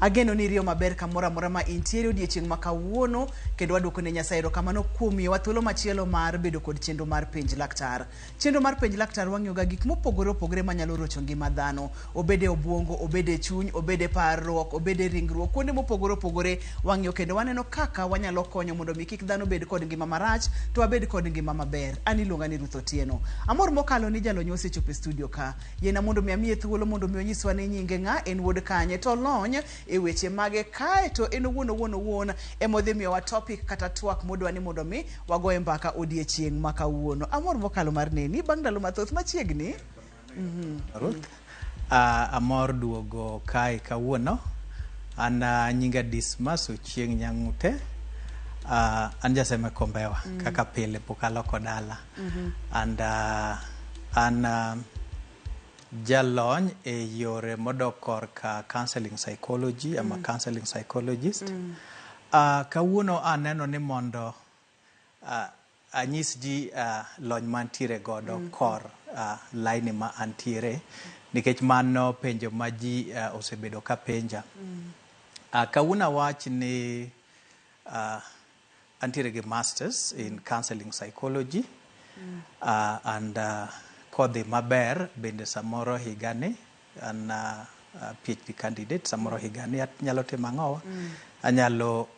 Ageno ni riyo maber kamora mora ma intiere odiechieng' ma kawuono kendo waduoko ne Nyasaye erokamano kuom miyowa thuolo machielo mar bedo kod chenro mar penj laktar. Chenro mar penj laktar wang'iyoga gik mopogore opogore manyalo rocho ngima dhano, obede obwongo, obede chuny, obede parruok, obede ringruok, kuonde mopogore opogore wang'iyo kendo waneno kaka wanyalo konyo mondo mi kik dhano bed kod ngima marach to wabed kod ngima maber. An iluonga ni Ruth Otieno. Amor mokalo ni jalony osechopo e studio ka. Yena mondo mi amiye thuolo mondo mi onyiswa ni nyinge ng'a, en wuod kanye, to lony e weche mage kae to en owuon emodhi miyowa topic kata twak modwa ni mondo mi wagoye mbaka odiechieng' ma kawuono. Amor mokalo mar neni bang' ndalo mathoth machiegni. Ruth, amor duogo kae kawuono. An nyinga Dismas Ochieng' Nyang'ute. An jaseme Kombewa kaka pile pok aloko dala. And an jalony e yore modok korka counseling psychology. I'm a counseling psychologist. Kawuono aneno ni mondo anyis ji lony mantiere godo kor line ma antiere nikech mano penjo ma ji osebedo ka penja. Kawuono awach ni antiere gi masters in counseling psychology and kodhi maber bende samoro higani an PhD candidate samoro higani anyalo timo ang'owa anyalo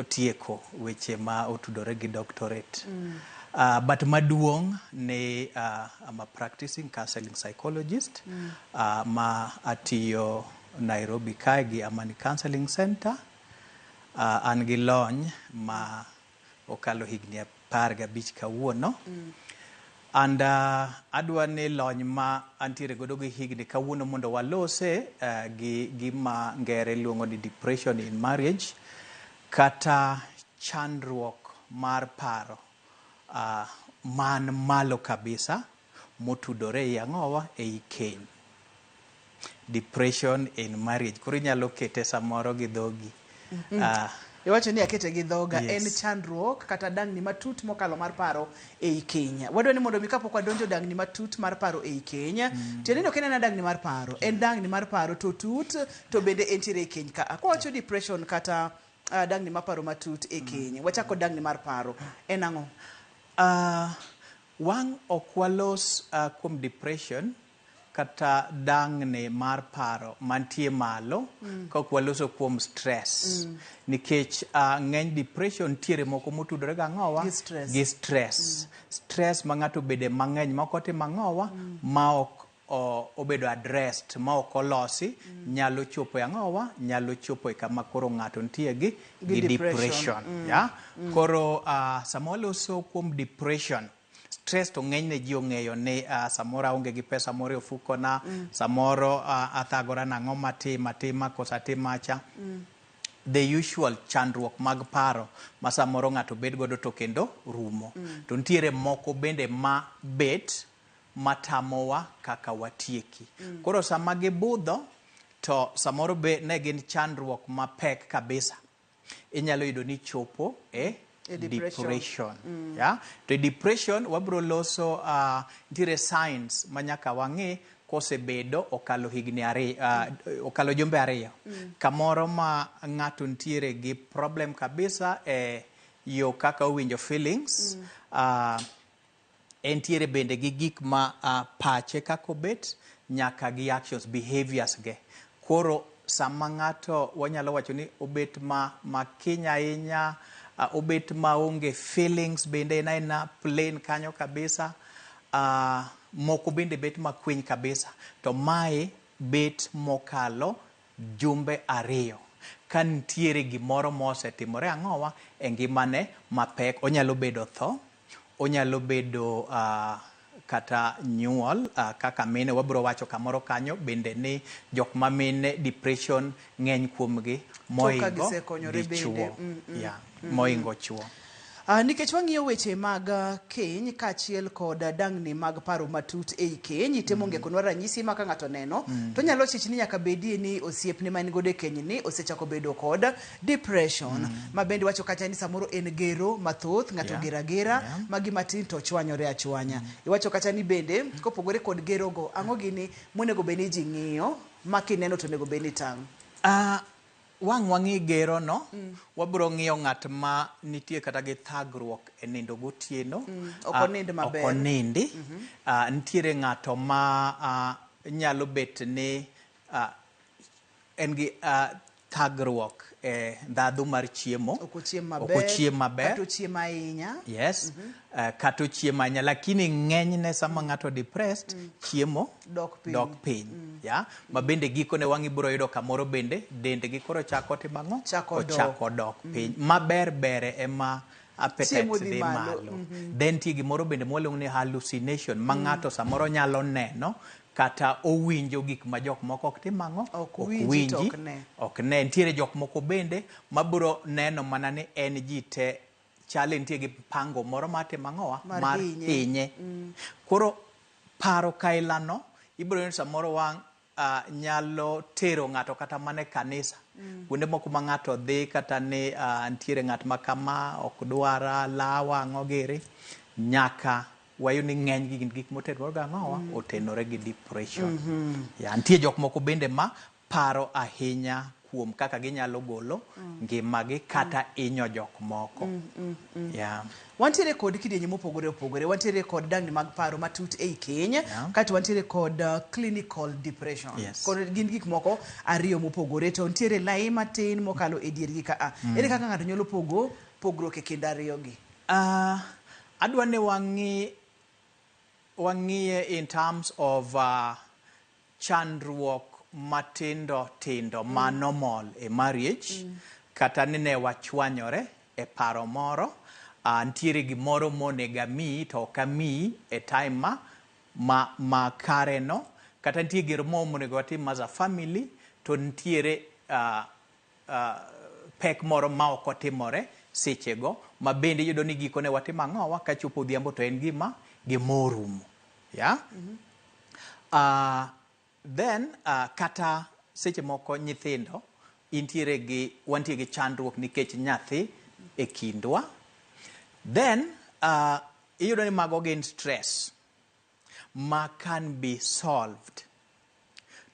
tieko weche ma otudore gi doctorate. But maduong' ni I'm a practicing counseling psychologist ma atiyo Nairobi kae gi Amani Counseling Center. An gi lony ma okalo higni 15 kawuono. And adwa ni lony ma antiere godo gi higni kawuono mondo walose gi gima ngere luongo ni depression in marriage kata chandruok mar paro man malo kabisa motudore i ang'owa ei keny. Depression in marriage. Koro inyalo kete samoro gi dhogi. Iwacho ni akete gi dhoga. Yes. En chandruok kata dangni matut mokalo mar paro ei keny. Wadwa ni mondo mi kapok wadonjo dangni matut mar paro ei keny, tiende ni ok en dangni mar paro, en dangni mar paro to tut to bende entiere e keny ka. Kwawacho depression kata dangni mar paro matut e keny, wachako dangni mar paro, en ang'o? Wang' ok walos kuom depression kata dangni mar paro mantie malo kok waloso kuom stress. Nikech ng'eny depression tiere moko motudore gi ang'owa gi stress. Stress ma ng'ato bede mang'eny ma ok otimo ang'owa ma ok obedo addressed, ma ok olosi, nyalo chopo e ang'owa, nyalo chopo e kama koro ng'ato nitie gi depression. Koro sama waloso kuom depression, stress to ng'eny ne ji ong'eyo ni samoro aonge gi pesa moro e ofukona, samoro athagora nang'o matima kosa timacha. The usual chandruok mag paro ma samoro ng'ato bed godo to kendo rumo. To nitiere moko bende ma bet matamowa kaka watieki. Koro sama gibudho to samoro be ne gin chandruok mapek kabisa. Inyalo yudo ni chopo depression. To depression wabro loso nitiere signs manyaka wang'i kosebedo okalo higni okalo jumbe 2. Kamoro ma ng'ato nitiere gi problem kabisa yo kaka owinjo feelings. Entiere bende gi gik ma pache kako bet nyaka gi actions, behaviors ge. Koro sama ng'ato wanyalo wacho ni obet ma kinya ahinya, obet maonge feelings bende en plain kanyo kabisa. Moko bende bet makwiny kabisa. To mae bet mokalo jumbe 2. Ka nitiere gimoro mosetimore ang'owa e ngimane mapek, onyalo bedo tho, onyalo bedo kata nyuol, kaka mine wabro wacho kamoro kanyo bende ni jok ma mine depression ng'eny kuomgi moingo dichuo. Moingo chuo. Nikech wang'iyo weche mag keny kaachiel kod dangni mag paro matut ei keny, itemo ngekonwa ranyisi ma ka ng'ato neno to nyalo chich ni nyaka bedie ni osiepne ma en godo e keny ni osechako bedo kod depression. Ma bende wacho kacha ni samoro en gero mathoth, ng'ato gera ma gima tin to chwanyore achwanya. Iwacho kacha ni bende kopogore kod gero go, ang'o gini monego bed ni ji ng'iyo ma kineno to onego bed ni tang'? wang'i gero no wabro ng'iyo ng'at ma nitie kata gi thagruok e nindo gotieno ok onind maber. ok onindi nitiere ng'ato ma nyalo bet ni en gi thagruok e ndhadhu mar chiemo ok ochiem maber kata ochiem ahinya yes kata ochiem ahinya lakini ng'enyne sama ng'ato depressed chiemo dok piny ya ma bende gikone wang' ibiro yudo kamoro bende dendgi koro chako timang'o ochako dok piny maber bere ema appetite dhi malo then tie gimoro bende mwaluongo ni hallucination ma ng'ato samoro nyalo neno kata owinjo gik ma jok moko ok timang'o ok winji ok ne nitiere jok moko bende mabiro neno mana ni en ji te chale nitie gi pango moro matimang'owa mar hinye koro paro kailano ibiro yudo samoro wang' nyalo tero ng'ato kata mane kanisa kuonde moko ma ng'ato dhi kata ni nitiere ng'at ma kama ok dwara lawa ng'ogiri nyaka wayo ni ng'eny gi gik motenore gang'owa otenore gi depression ya nitie jok moko bende ma paro ahinya kuom kaka ginyalo golo ngimagi kata inyo jok moko ya wantiere kod kidienje mopogore opogore wantiere kod dangni mag paro matut ei keny kata wantiere kod clinical depression kod gin gik moko ariyo mopogore to nitiere lai matin mokalo e diergi ka ere kaka ng'ato nyalo pogruok e kind ariyogi adwa ni wang'iye in terms of chandruok matindo tindo ma normal e marriage kata ni ne wachwanyore e paro moro nitiere gimoro monega miyi to ok amiyi e time ma kare no kata nitiere gir mo monego watim as a family to nitiere pek moro ma ok otimore sechego ma bende yudo ni gikone watimo ang'owa ka chopo odhiambo to en gimorumo ya then kata seche moko nyithindo wantiere gi chandruok nikech nyathi e kindwa then iyudo ni mago gin stress ma can be solved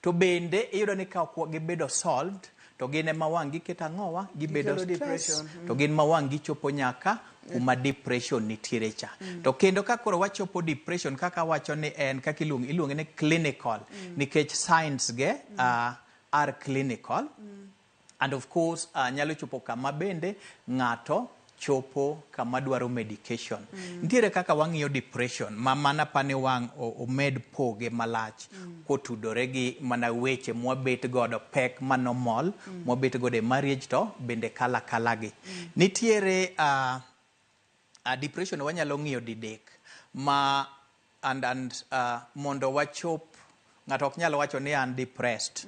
to bende iyudo ni ka ok gibedo solved to gin ema wang' giketo ang'owa gibedo stress to gin ma wang' gichopo nyaka kuma depression nitiere cha to kendo ka koro wachopo depression kaka wacho ni en kaka iluonge ni clinical nikech signs ge are clinical and of course nyalo chopo kama bende ng'ato chopo kama dwaro medication nitiere kaka wang'iyo depression ma mana pane wang' omed poge malach kotudore gi mana weche mwabet godo pek manormal mwabet godo e marriage to bende kala gi nitiere depression wanyalo ng'iyo didek ma and mondo wachop ng'ato ok nyalo wacho ni an depressed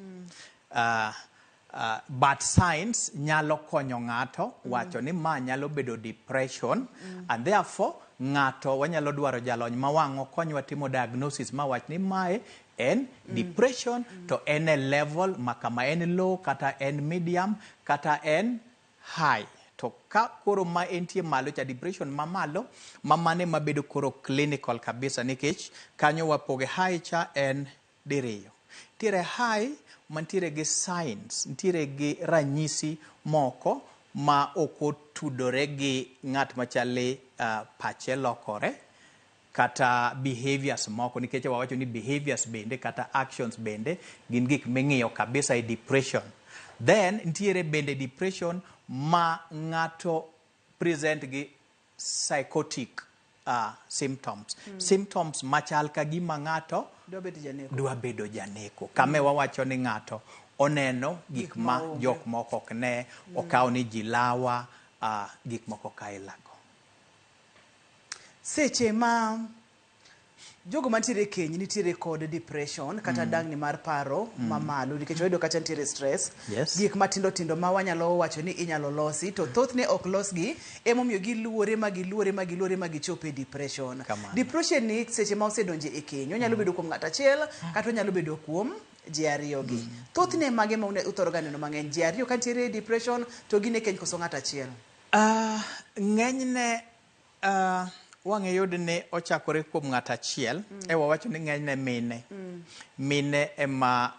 but science nyalo konyo ng'ato wacho ni ma nyalo bedo depression and therefore ng'ato wanyalo dwaro jalony ma wang'o konywa timo diagnosis ma wach ni mae en depression to en a level ma kama en low kata en medium kata en high to ka koro ma entie malo cha depression ma malo ma mane mabedo koro clinical kabisa nikech kanyo wapoge high cha en diriyo tiere high mantiere gi signs ntiire gi ranyisi moko ma okotudore gi ng'at machale pache lokore kata behaviors moko nikech wawacho ni behaviors bende kata actions bende gin gik ming'iyo kabisa e depression then ntiere bende depression ma ng'ato present gi psychotic symptoms machal ka gima ng'ato dwa bedo janeko kame wawacho ni ng'ato oneno gik ma jok moko ok ne okawo ni ji lawa gik moko kailago seche ma jogo mantiere keny nitiere kod depression kata dangni mar paro mamalo nikech wayudo kata nitiere stress gik matindo tindo ma wanyalo wacho ni inyalo losi to thothne ok losgi emomiyo giluore magichopo e depression depression ni seche ma osedonje e keny onyalo bedo kuom ng'at achiel kata onyalo bedo kuom ji ariyogi thothne mage ma uthoro ga neno mang'eny ji ariyo ka nitiere depression to gin e keny koso ng'at achiel ng'enyne wang'e yud ni ochakore kuom ng'at achiel wawacho ni ng'enyne mine ema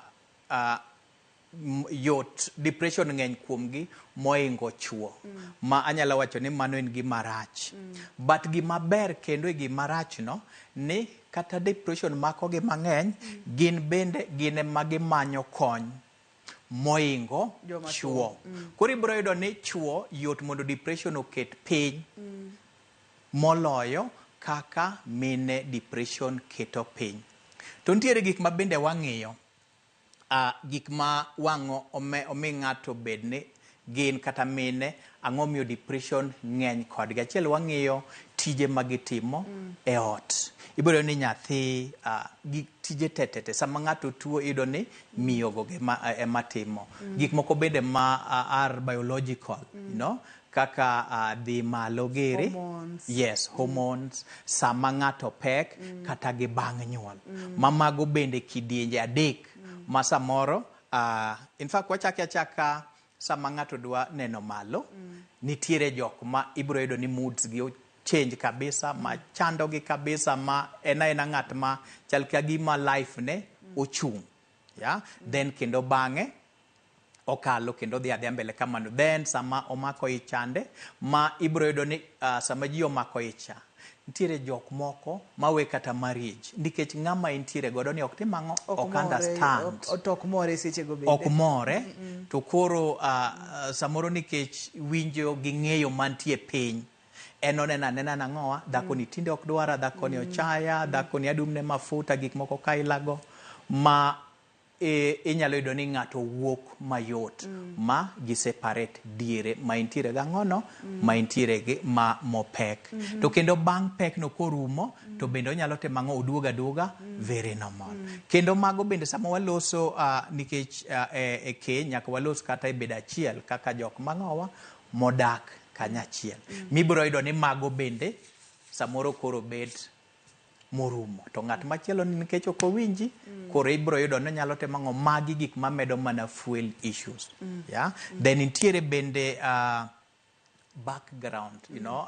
yot depression ng'eny kuomgi moingo chuo ma anyalo wacho ni mano en gima rach but gima ber kendo e gima rach no ni kata depression makogi mang'eny gin bende gin ema gimanyo kony moingo chuo koro ibiro yudo ni chuo yot mondo depression oket piny moloyo kaka mine depression keto piny. To nitiere gik ma bende wang'iyo gik ma wang'o omi ng'ato bed ni gin kata mine ang'o miyo depression ng'eny kodgi. Achiel wang'iyo tije ma gitimo e ot. Ibiro ni nyathi gi tije tetete sama ng'ato tuo iyudo ni miyogo ema timo. Gik moko bende ma are biological, you know, kaka dhi malo giri, yes, hormones, sama ng'ato pek kata gi bang' nyuol. Mamago bende kidienje adek ma samoro in fact wachaki achaka sama ng'ato dwa neno malo nitiere jok ma ibiro yudo ni moods gi change kabisa ma chando gi kabisa ma ena ng'at ma chal ka gima life ne ochung', yeah? Then kendo bang'e okalo kendo dhi adhiya mbele kamano. Then sama omako ichande ma ibiro yudo ni sama ji omako icha nitiere jok moko mawe kata marriage nikech ng'ama intiere godo ni ok tim ang'o ok understand ok more seche go bende ok more to koro samoro nikech winjo gi ng'eyo mantie piny en onena nang'owa dhako ni tinde ok dwara, dhako ni ochaya, dhako ni adumne mafuta, gik moko kailago ma inyalo yudo ni ng'ato wuok mayot ma gi separate diere ma intiere gang'ono ma intiere gi ma mopek to kendo bang' pek no korumo to bende onyalo temo ang'o oduoga very normal. Kendo mago bende sama waloso nikech e keny nyaka walos kata e bed achiel kaka jok mang'owa modak kanyachiel mibiro yudo ni mago bende samoro koro bet morumo to ng'at machielo nikech ok owinji koro ibiro yudo ni nyalo temo ang'o magi gik mamedo mana fuel issues, yeah? Then nitiere bende background, you know,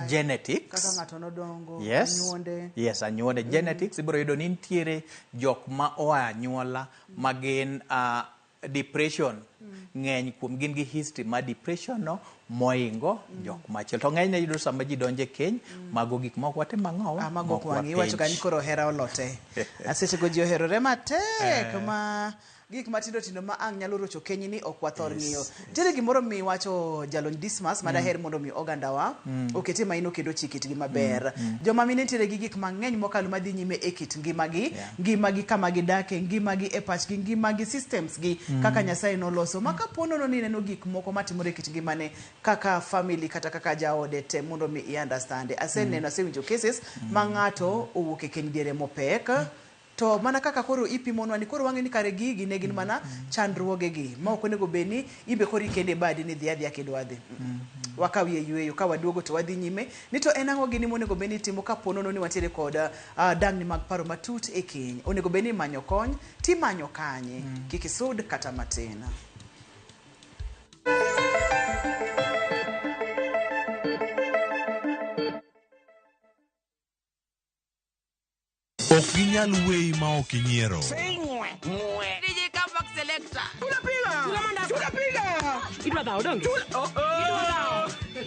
genetics, kaka ng'ato nodongo, yes, anyuonde. Yes, anyuonde. Genetics ibiro yudo ni nitiere jok ma oa anyuola ma gin depression ng'eny kuom gin gi history ma depression no moingo jok machielo to ng'eny ne yudo sama ji donje keny mago gik moko watimo ang'owa mago kwangi wacho ka ni koro hera olote aseche go ji oherore matek ma gik matindo tindo ma ang' nyalo rocho keny ni ok wathor ng'iyo. Nitiere gimoro mi wacho Jalony Dismas ma daher mondo mi ogandawa okete maino kendo chikitgi maber. Joma mine nitiere gi gik mang'eny mokalo madhi nyime e kit ngimagi kama gidake, ngimagi e pachgi, ngimagi systems gi kaka Nyasaye noloso ma kapono ni neno gik moko matimore e kit ngimane kaka family kata kaka jaode te mondo mi i understand. Aseneno asewinjo cases ma ng'ato owuok e keny diere mopek to mana kaka koro ipimonwa ni koro wang'e ni kare gigi ne gin mana chandruogegi ma ok onego bed ni ibe koro ikende badi ni dhi adhiya kidwa dhi wakawie yweyo ka waduogo to wadhi nyime ni to en ang'o gini monego bed ni timo ka ponono ni wantiere kod dang'ni mag paro matut e keny. Onego bed ni manyo kony timanyo kanye kik isud kata matin. Ok ginyal weyi ma ok inyiero. DJ Comeback Selector.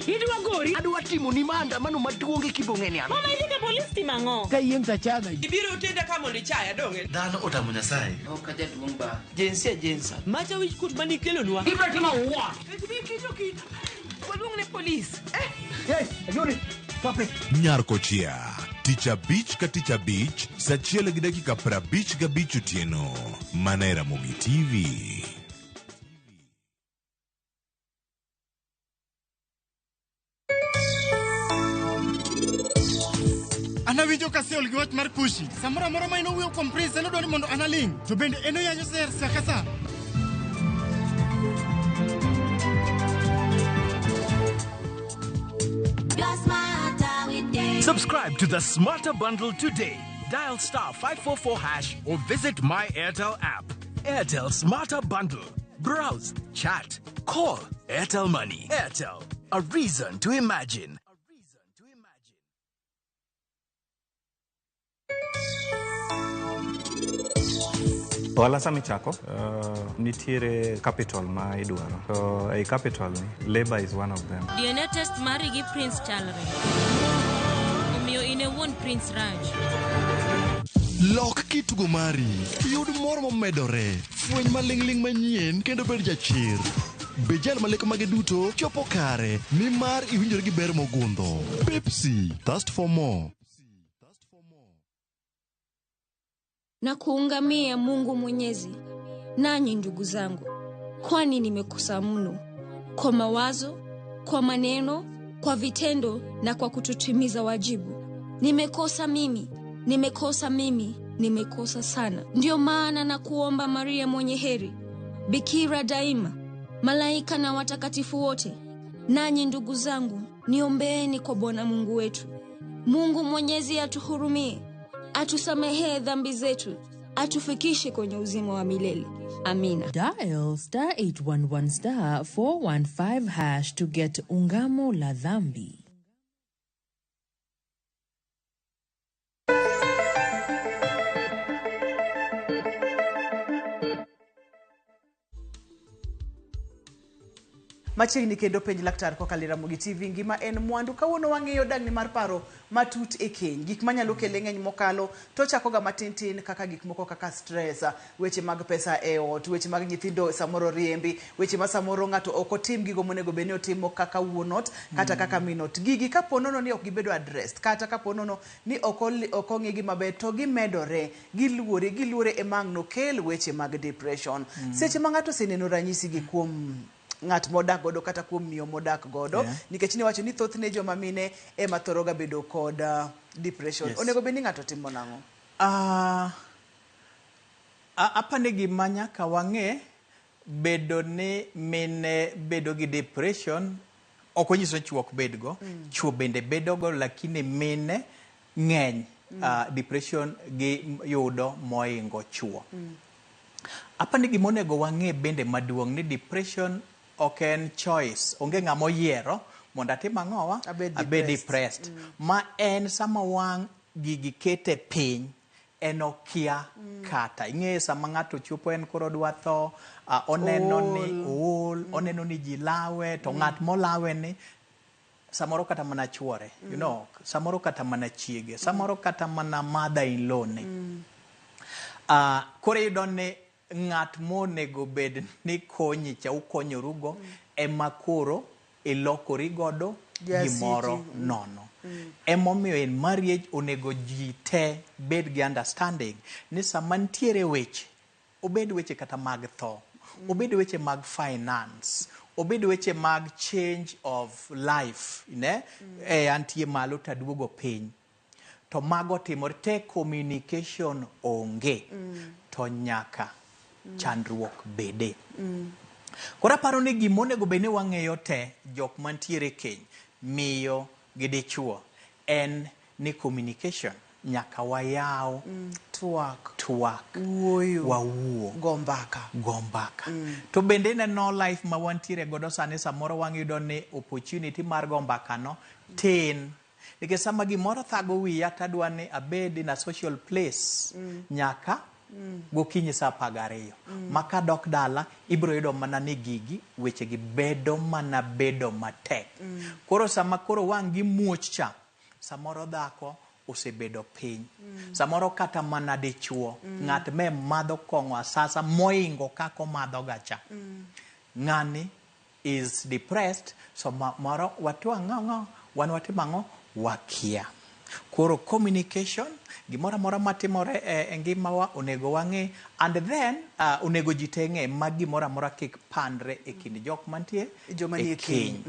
Idwa gori. Adwa timo ni maandamano maduong' e Kibong'eni ano. Mama idhi police timang'o? Ka yieng' tachaga. Ibiro tende kama ni chaya donge. Dhano otamo Nyasaye. Ok jaduong' ba. Jensa. Macha wich kut mani kelonwa. Ibiro timo what? Waluong ne police. Yes, Yuri. Topic. Nyarko chia. Tich abich ka tich abich, saa 1:55 otieno. Mana e Ramogi TV. Anawinjo ka seol gi wach mar kushi. Samora mora ma ino wuyo kuom prince eno dwani mondo analing. To bende eno yanyo ser sakasa. Subscribe to the Smarter Bundle today. Dial *544# or visit My Airtel app. Airtel Smarter Bundle. Browse, chat, call. Airtel Money. Airtel. A reason to imagine. Ohala sama ichako, nitiere capital ma idwaro. So a capital ni, labor is one of them. DNA test mari gi Prince chalre. Omiyo ine wuon Prince Raj. Lok kitugo mari, yud mor momedore, fweny maling'ling manyien kendo bed jachir. Bejal maleko mage duto chopo kare, nimar iwinjore gi ber mogundho. Pepsi, thirst for more. Na kuungamia Mungu Mwenyezi, nanyi ndugu zangu, kwani nimekosa mno kwa mawazo, kwa maneno, kwa vitendo na kwa kutotimiza wajibu. Nimekosa mimi, nimekosa sana. Ndio maana na kuomba Maria mwenye heri, bikira daima, malaika na watakatifu wote, nanyi ndugu zangu, niombeeni kwa Bwana Mungu wetu. Mungu Mwenyezi atuhurumie, atusamehe dhambi zetu, atufikishe kwenye uzima wa milele. Amina. Dial *811*415# to get ungamo la dhambi. Machiegni kendo penj laktar kokalo Ramogi TV ngima en mwandu. Kawuono wang'eyo dang'ni mar paro matut e keny, gik manyalo kele ng'eny mokalo, to chakoga matin kaka gik moko kaka stress, weche mag pesa e ot, weche mag nyithindo samoro riembi, weche ma samoro ng'ato ok otim gigo monego bed ni otimo kaka wuonot kata kaka minot. Gigi kaponono ni ok gibedo addressed, kata kaponono ni ok ong'igi maber, to gimedore, giluore e mang'no kel weche mag depression. Seche ma ng'ato oseneno ranyisi gi kuom ng'at modak godo kata kuom miyo modak godo, nikech ni wacho ni thothne joma mine ema thoroga bedo kod depression. Onego bed ni ng'ato timo nang'o? Apane gima nyaka wang'e, bedo ni mine bedo gi depression ok onyiso chuo ok bedgo, chuo bende bedogo, lakini mine ng'eny depression gi yudo moingo chuo. Apane gima onego wang'e bende maduong' ni depression ok en choice, onge ng'ama oyiero mondo atim ang'owa abed depressed. Ma en sama wang' gigi kete piny, en okia kata. Ing'e sama ng'ato chupo en koro dwa tho, oneno ni ool, oneno ni ji lawe, to ng'at molawe ni samoro kata mana chuore, you know, samoro kata mana chiege, samoro kata mana mother-in-law ni. Koro iyudo ni ng'at monego bed ni konyi cha ukonyorugo ema koro ilokori godo gimoro nono. Emomiyo in marriage onego ji te bed gi understanding ni sama ntiere weche, obed weche kata mag tho, obed weche mag finance, obed weche mag change of life, ne? Antie malo taduogo piny. To mago timore te communication onge, to nyaka chandruok bede. Koro aparo ni gimonego bed ni wang'eyo te jok mantiere keny, miyo gi dichuo, en ni communication nyaka wayaw twak wuoyo, wawuo, gombaka. To bende neno life ma wantiere godo sani, samoro wang'yudo ni opportunity mar gombaka no tin. Nikech sama gimoro thago wiya tadwa ni abed in a social place nyaka gokinyi sa 12. Maka dok dala ibro yudo mana ni gigi weche gi bedo mana bedo matek. Koro sama koro wang' gi muoch cha, samoro dhako osebedo piny, samoro kata mana dichuo, ng'at me madho kong'o asasa moingo kako madho gacha, ng'ani is depressed. So moro watwang'o wan watimang'o wakia. Koro communication, gimora mora matimore e ngimawa onego wang'e, and then onego jiteng'e ma gimora mora kik pandre e kind jok mantie e keny.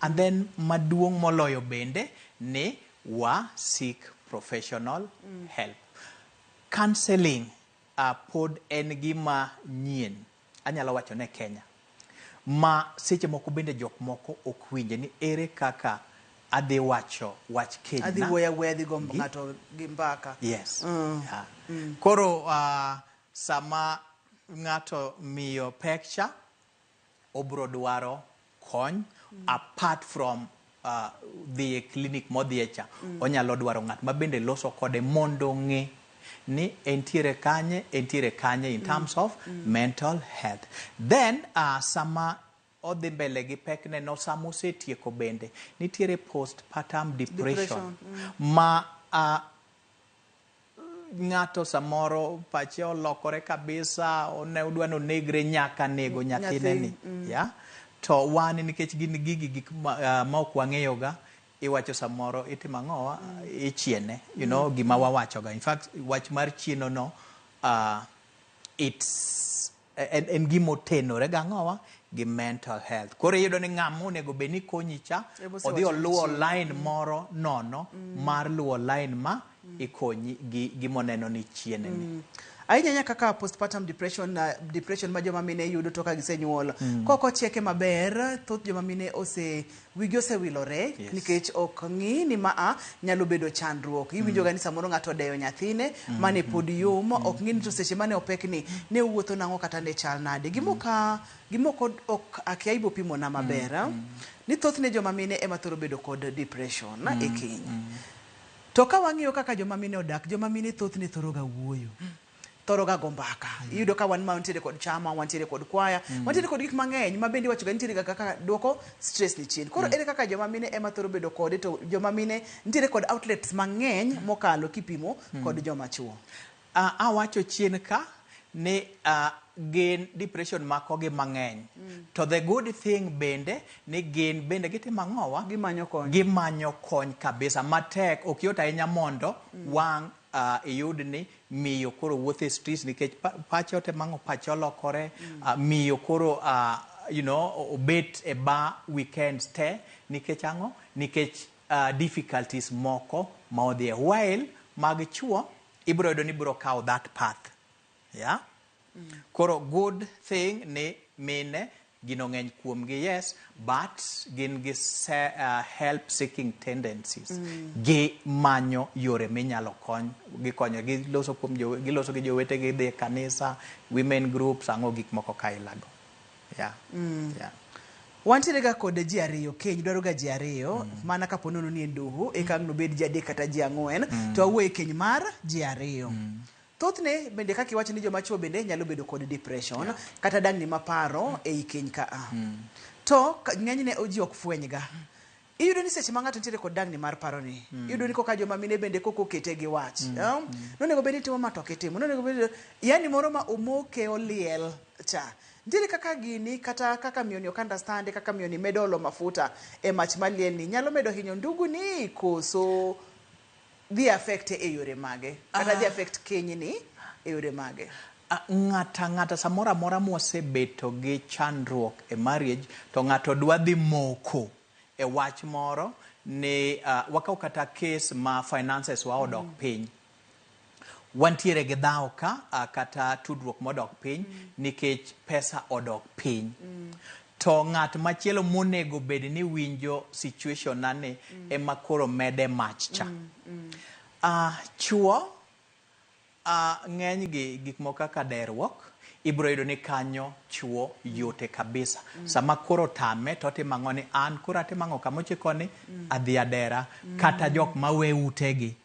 And then maduong' moloyo bende ni wa seek professional help. Counseling pod en gima nyien, anyalo wacho ne Kenya, ma seche moko bende jok moko ok winje ni ere kaka adhi wacho wach keny na adhi woya adhi gombo ng'ato gi mbaka. Yes. Koro sama ng'ato miyo pekcha, obro dwaro kony apart from the clinic modhiecha, onyalo dwaro ng'at ma bende loso kode mondo ng'e ni entiere kanye in terms of mental health. Then sama odhi mbele gi pek neno sama osetieko bende nitiere postpartum depression. Ma ng'ato samoro pache olokore kabisa, odwa nonegre nyaka nego nyathine ni. To wan nikech gin gik ma ok wang'eyoga, iwacho samoro itimo ang'owa, ichiene, gima wawachoga. In fact, wach mar chieno no, it's en gima otenore gi ang'owa gi mental health. Koro iyudo ni ng'ama onego bed ni konyi cha, odhi oluwo line moro nono mar luwo line ma ikonyi gi gimoneno ni chiene ni. Ahinya kaka postpartum depression ma joma mine yudo to ka gisenyuol. Koko chieke maber, thoth joma mine wigi osewilore nikech ok ng'i ni maa nyalo bedo chandruok. Iwinjo ga ni samoro ng'ato odeyo nyathine mane pod yom, ok ng'i ni to seche mane opekni ne wuotho nang'o kata ne chal nade. Gimoko ok akia ibo pimo na maber. Ni thoth ne joma mine ema thoro bedo kod depression e keny. To ka wang'iyo kaka joma mine odak, joma mine thoth ne thoro ga wuoyo. Thoro ga gombaka. Iyudo ka wan ma wantiere kod chama, wantiere kod kwaya, wantiere kod gik mang'eny ma bende wacho ga nitiere ga kaka duoko stress ni chien. Koro ere kaka joma mine ema thoro bedo kode, to joma mine nitiere kod outlets mang'eny mokalo kipimo kod joma chuo. Awacho chien ka ni gin depression mako gi mang'eny. To the good thing bende ni gin bende gitimo ang'owa, gimanyo kony kabisa matek. Ok yot ahinya mondo wang' iyud ni miyo koro wuothe streets nikech pache otemang'o, pache olokore, miyo koro obet e bar weekends te nikech ang'o? Nikech difficulties moko ma odhiye. While mag chuo ibro yudo ni bro kawo that path. Koro good thing ni mine gino ng'eny kuomgi, yes, but gin gi help seeking tendencies. Gi manyo yore minyalo kony, gikonyo, giloso gi jowete, gidhi e kanisa, women groups, ang'o gik moko kailago. Wantiere ga kod ji ariyo, keny dwaro ga ji ariyo, mana kapo nono ni en doho, eka no bed ji adek kata ji ang'wen, to awuoye keny mar ji ariyo. Thothne bende kaka iwacho ni joma chuo bende nyalo bedo kod depression kata dang'ni maparo e keny ka to ng'enyne ji ok fweny ga. Iyudo ni seche ma ng'ato nitiere kod dang'ni mar paro ni, iyudo ni koka joma mine bende koko kete gi wach. Nonego bed ni timo ma to kitimo, nonego bed yani moro ma omoke oliel cha. Nitiere kaka gini kata kaka mioni ok understand, kaka mioni medo olo mafuta e mach maliel ni nyalo medo hinyo ndugu ni koso the affect e yore mage kata the affect keny ni e yore mage. Ng'ata samora mora mosebeto gi chandruok e marriage to ng'ato dwa dhi moko e wach moro ni wakaw kata case ma finances wa odok piny. Wantiere gi dhaw ka kata tudruok modok piny nikech pesa odok piny. To ng'at machielo monego bed ni winjo situation nane ema koro mede mach cha. Chuo ng'eny gi gik moko kaka derruok, ibro yudo ni kanyo chuo yote kabisa. Sama koro tame to timo ang'o ni an koro atimo ang'o kamochiko ni adhi adera, kata jok mawe utegi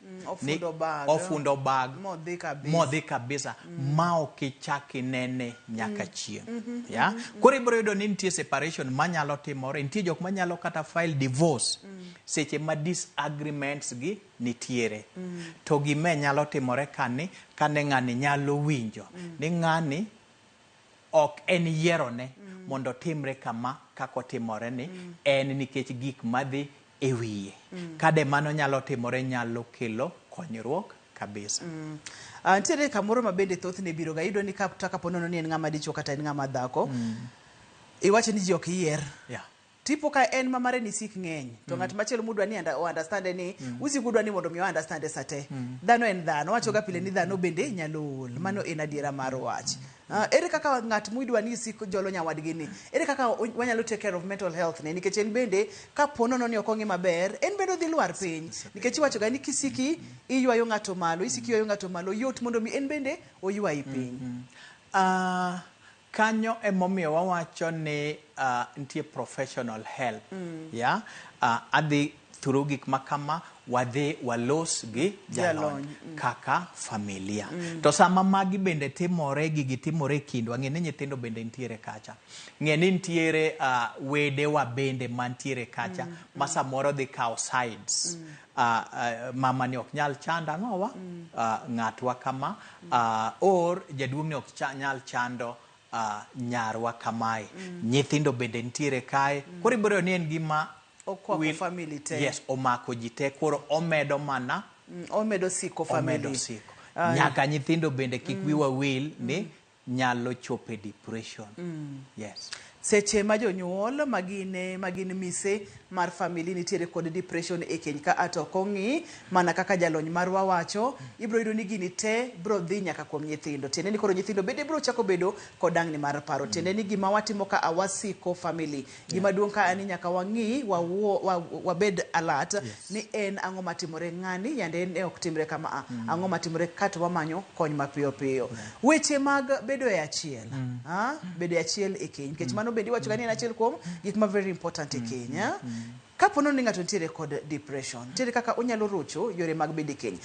ofundo bag modhi kabisa ma ok ichaki nene nyaka chieng'. Koro ibro yudo ni nitie separation manyalo timore, nitie jok manyalo kata file divorce seche ma disagreements gi nitiere. To gime nyalo timore kane ng'ani nyalo winjo ni ng'ani ok en yierone mondo timre kama kako timore ni en nikech gik madhi e wiye. Kade mano nyalo timore nyalo kelo konyruok kabisa. Nitiere kamoro ma bende thoth ne biro ga, iyudo ni kata ponono ni en ng'ama dichuo kata en ng'ama dhako, iwacho ni ji ok yier. Tipo ka en mamare ni sik ng'eny, to ng'at machielo mudwa ni understand ni usi kudwa ni mondo mi understand sate. Dhano en dhano, wacho ga pile ni dhano bende nyalo ol, mano en adiera mar wach. Ere kaka ng'at mudwa ni sik jolo nyawadgi ni, ere kaka wanyalo take care of mental health ne, nikech en bende ka ponono ni ok ong'i maber, en bende dhi lwar piny. Nikech iwacho ga ni kisiki iywayo ng'ato malo, isiki ywayo ng'ato malo, yot mondo mi en bende oywayi piny. Kanyo emomiyo wawacho ni nitie professional help. Adhi through gik makama, wadhi walos gi jalony kaka familia. To sama magi bende timore, gigi timore kindwa, ng'e ni nyithindo bende nitiere kacha. Ng'e ni nitiere wedewa bende mantiere kacha ma samoro dhi kawo sides. Mama ni ok nyal chanda ang'owa, ng'atwa kama, or jaduong' ni ok nyal chando nyarwa kamae. Nyithindo bende nitiere kae. Koro ibiro ni en gima okwako family te. Yes, omako ji te, koro omedo mana omedo siko family. Omedo siko. Nyaka nyithindo bende kik wiwa wil ni nyalo chope depression. Yes. Seche ma jonyuol magin mise mar family nitiere kod depression e keny ka atoko ng'i mana kaka jalony marwa wacho, ibro yudo ni gini te bro dhi nyaka kuom nyithindo. Tiende ni koro nyithindo bende bro chako bedo kod dang'ni mar paro. Tiende ni gima watimo ka awasiko family. Gima duong' ka ani nyaka wang'i wabed alert ni en ang'o matimore ng'ani yande en ok timre kama ang'o matimore kata wamanyo kony mapiyo piyo. Weche mag bedo e achiel. Bedo e achiel e keny. Nikech mano bende wacho gani en achiel kuom gik ma very important e keny. Kapono ni ng'ato nitiere kod depression, nitiere kaka onyalo rocho yore mag bedo e keny.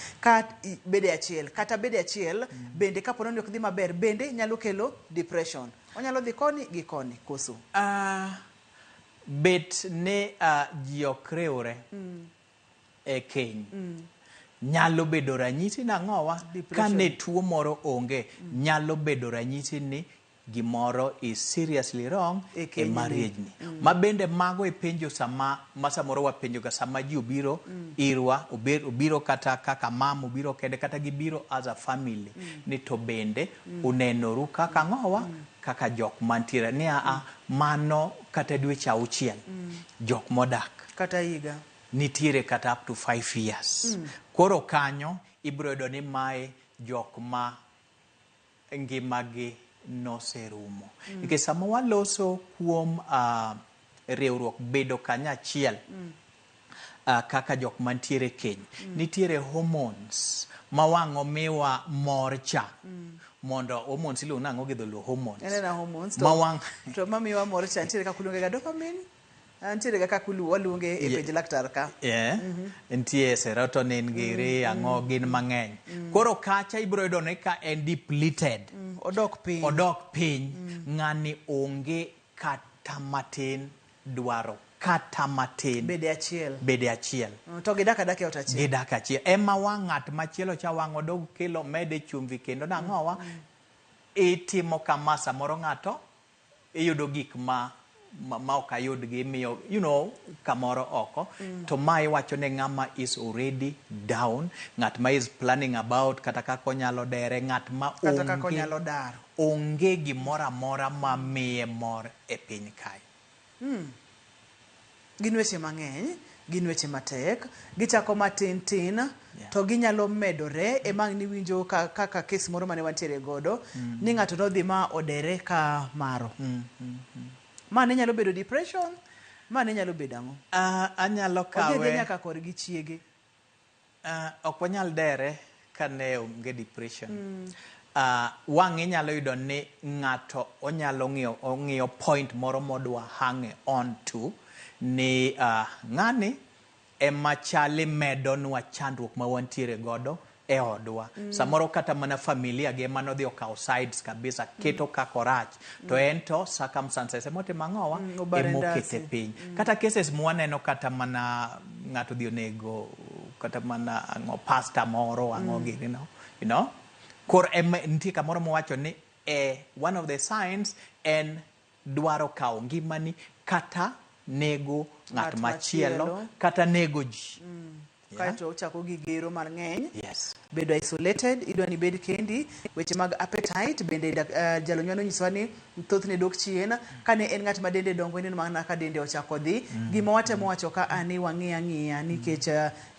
Bede achiel, kata bede achiel, bende kapono ni ok dhi maber, bende nyalo kelo depression. Onyalo dhi koni gi koni, koso. Bet ne ji ok riwre e keny. Nyalo bedo ranyisi nang'owa, ka ne tuo moro onge, nyalo bedo ranyisi ni gimoro is seriously wrong e marriage ni. Ma bende mago e penjo sama samoro wapenjo ga sama ji obiro irwa, obiro kata kaka mam, obiro kende kata gibiro as a family, ni to bende unenoru kaka ng'owa, kaka jok mantiere ni mano kata dweche 6 jok modak kata higa nitiere kata up to 5 years. Koro kanyo ibro yudo ni mae jok ma ngimagi noserumo. Nikech sama waloso kuom riwruok bedo kanyachiel kaka jok mantiere keny, nitiere hormones ma wang'o miwa mor cha. Mondo hormones iluongo nang'o gi dholuo hormones. Enena hormones to mamiwa mor cha nitiere kaka uluonge ga dopamine. Nitiere ga kaka waluonge e penj laktar ka. Nitiere serotonin giri ang'o gin mang'eny. Koro kacha ibro yudo ni ka en depleted. Odok piny. Ng'ani onge kata matin dwaro. Kata matin. Bede achiel. To gidak adake ot achiel. Gidak achiel. Ema wang' ng'at machielo cha wang' odog kelo mede chumvi kendo nang'owa. Itimo kama samoro ng'ato iyudo gik ma ok ayud gi miyo kamoro oko. To ma iwacho ne ng'ama is already down, ng'at ma is planning about kata kaka onyalo dere, ng'at ma kata kaka onyalo dar. Onge gimoro amora ma miye mor e piny kae. Gin weche mang'eny, gin weche matek, gichako matin to ginyalo medore. Emang ni winjo kaka kes moro mane wantiere godo ni ng'ato nodhi ma odere ka maro. Mane nyalo bedo depression, mane nyalo bedo ang'o? Anyalo kawe. Odhi nyaka kor gi chiege. Ok wanyal dere ka ne onge depression. Wang'e nyalo yudo ni ng'ato onyalo ng'iyo point moro modwa hang on to ni ng'ani ema chali medonwa chandruok ma wantiere godo e odwa. Samoro kata mana familia ge manodhi okaw sides kabisa, keto kakorach. To ento circumstances emotimo ang'owa emokete piny. Kata cases mwaneno kata mana ng'ato dhi onego kata mana pastor moro ang'o gini you know. Kor nitie kamoro mowacho ni one of the signs en dwaro kawo ngimani kata nego ng'at machielo kata nego ji. Kaito ochako gi gero mang'eny. Yes. Bedo isolated, idwa ni bed kendi, weche mag appetite bende jalony nyisowa ni thothne dok chien kane en ng'at ma dende dongo ni mana ka dende ochako dhi. Gima watemo wacho ka ani wang'iya nikech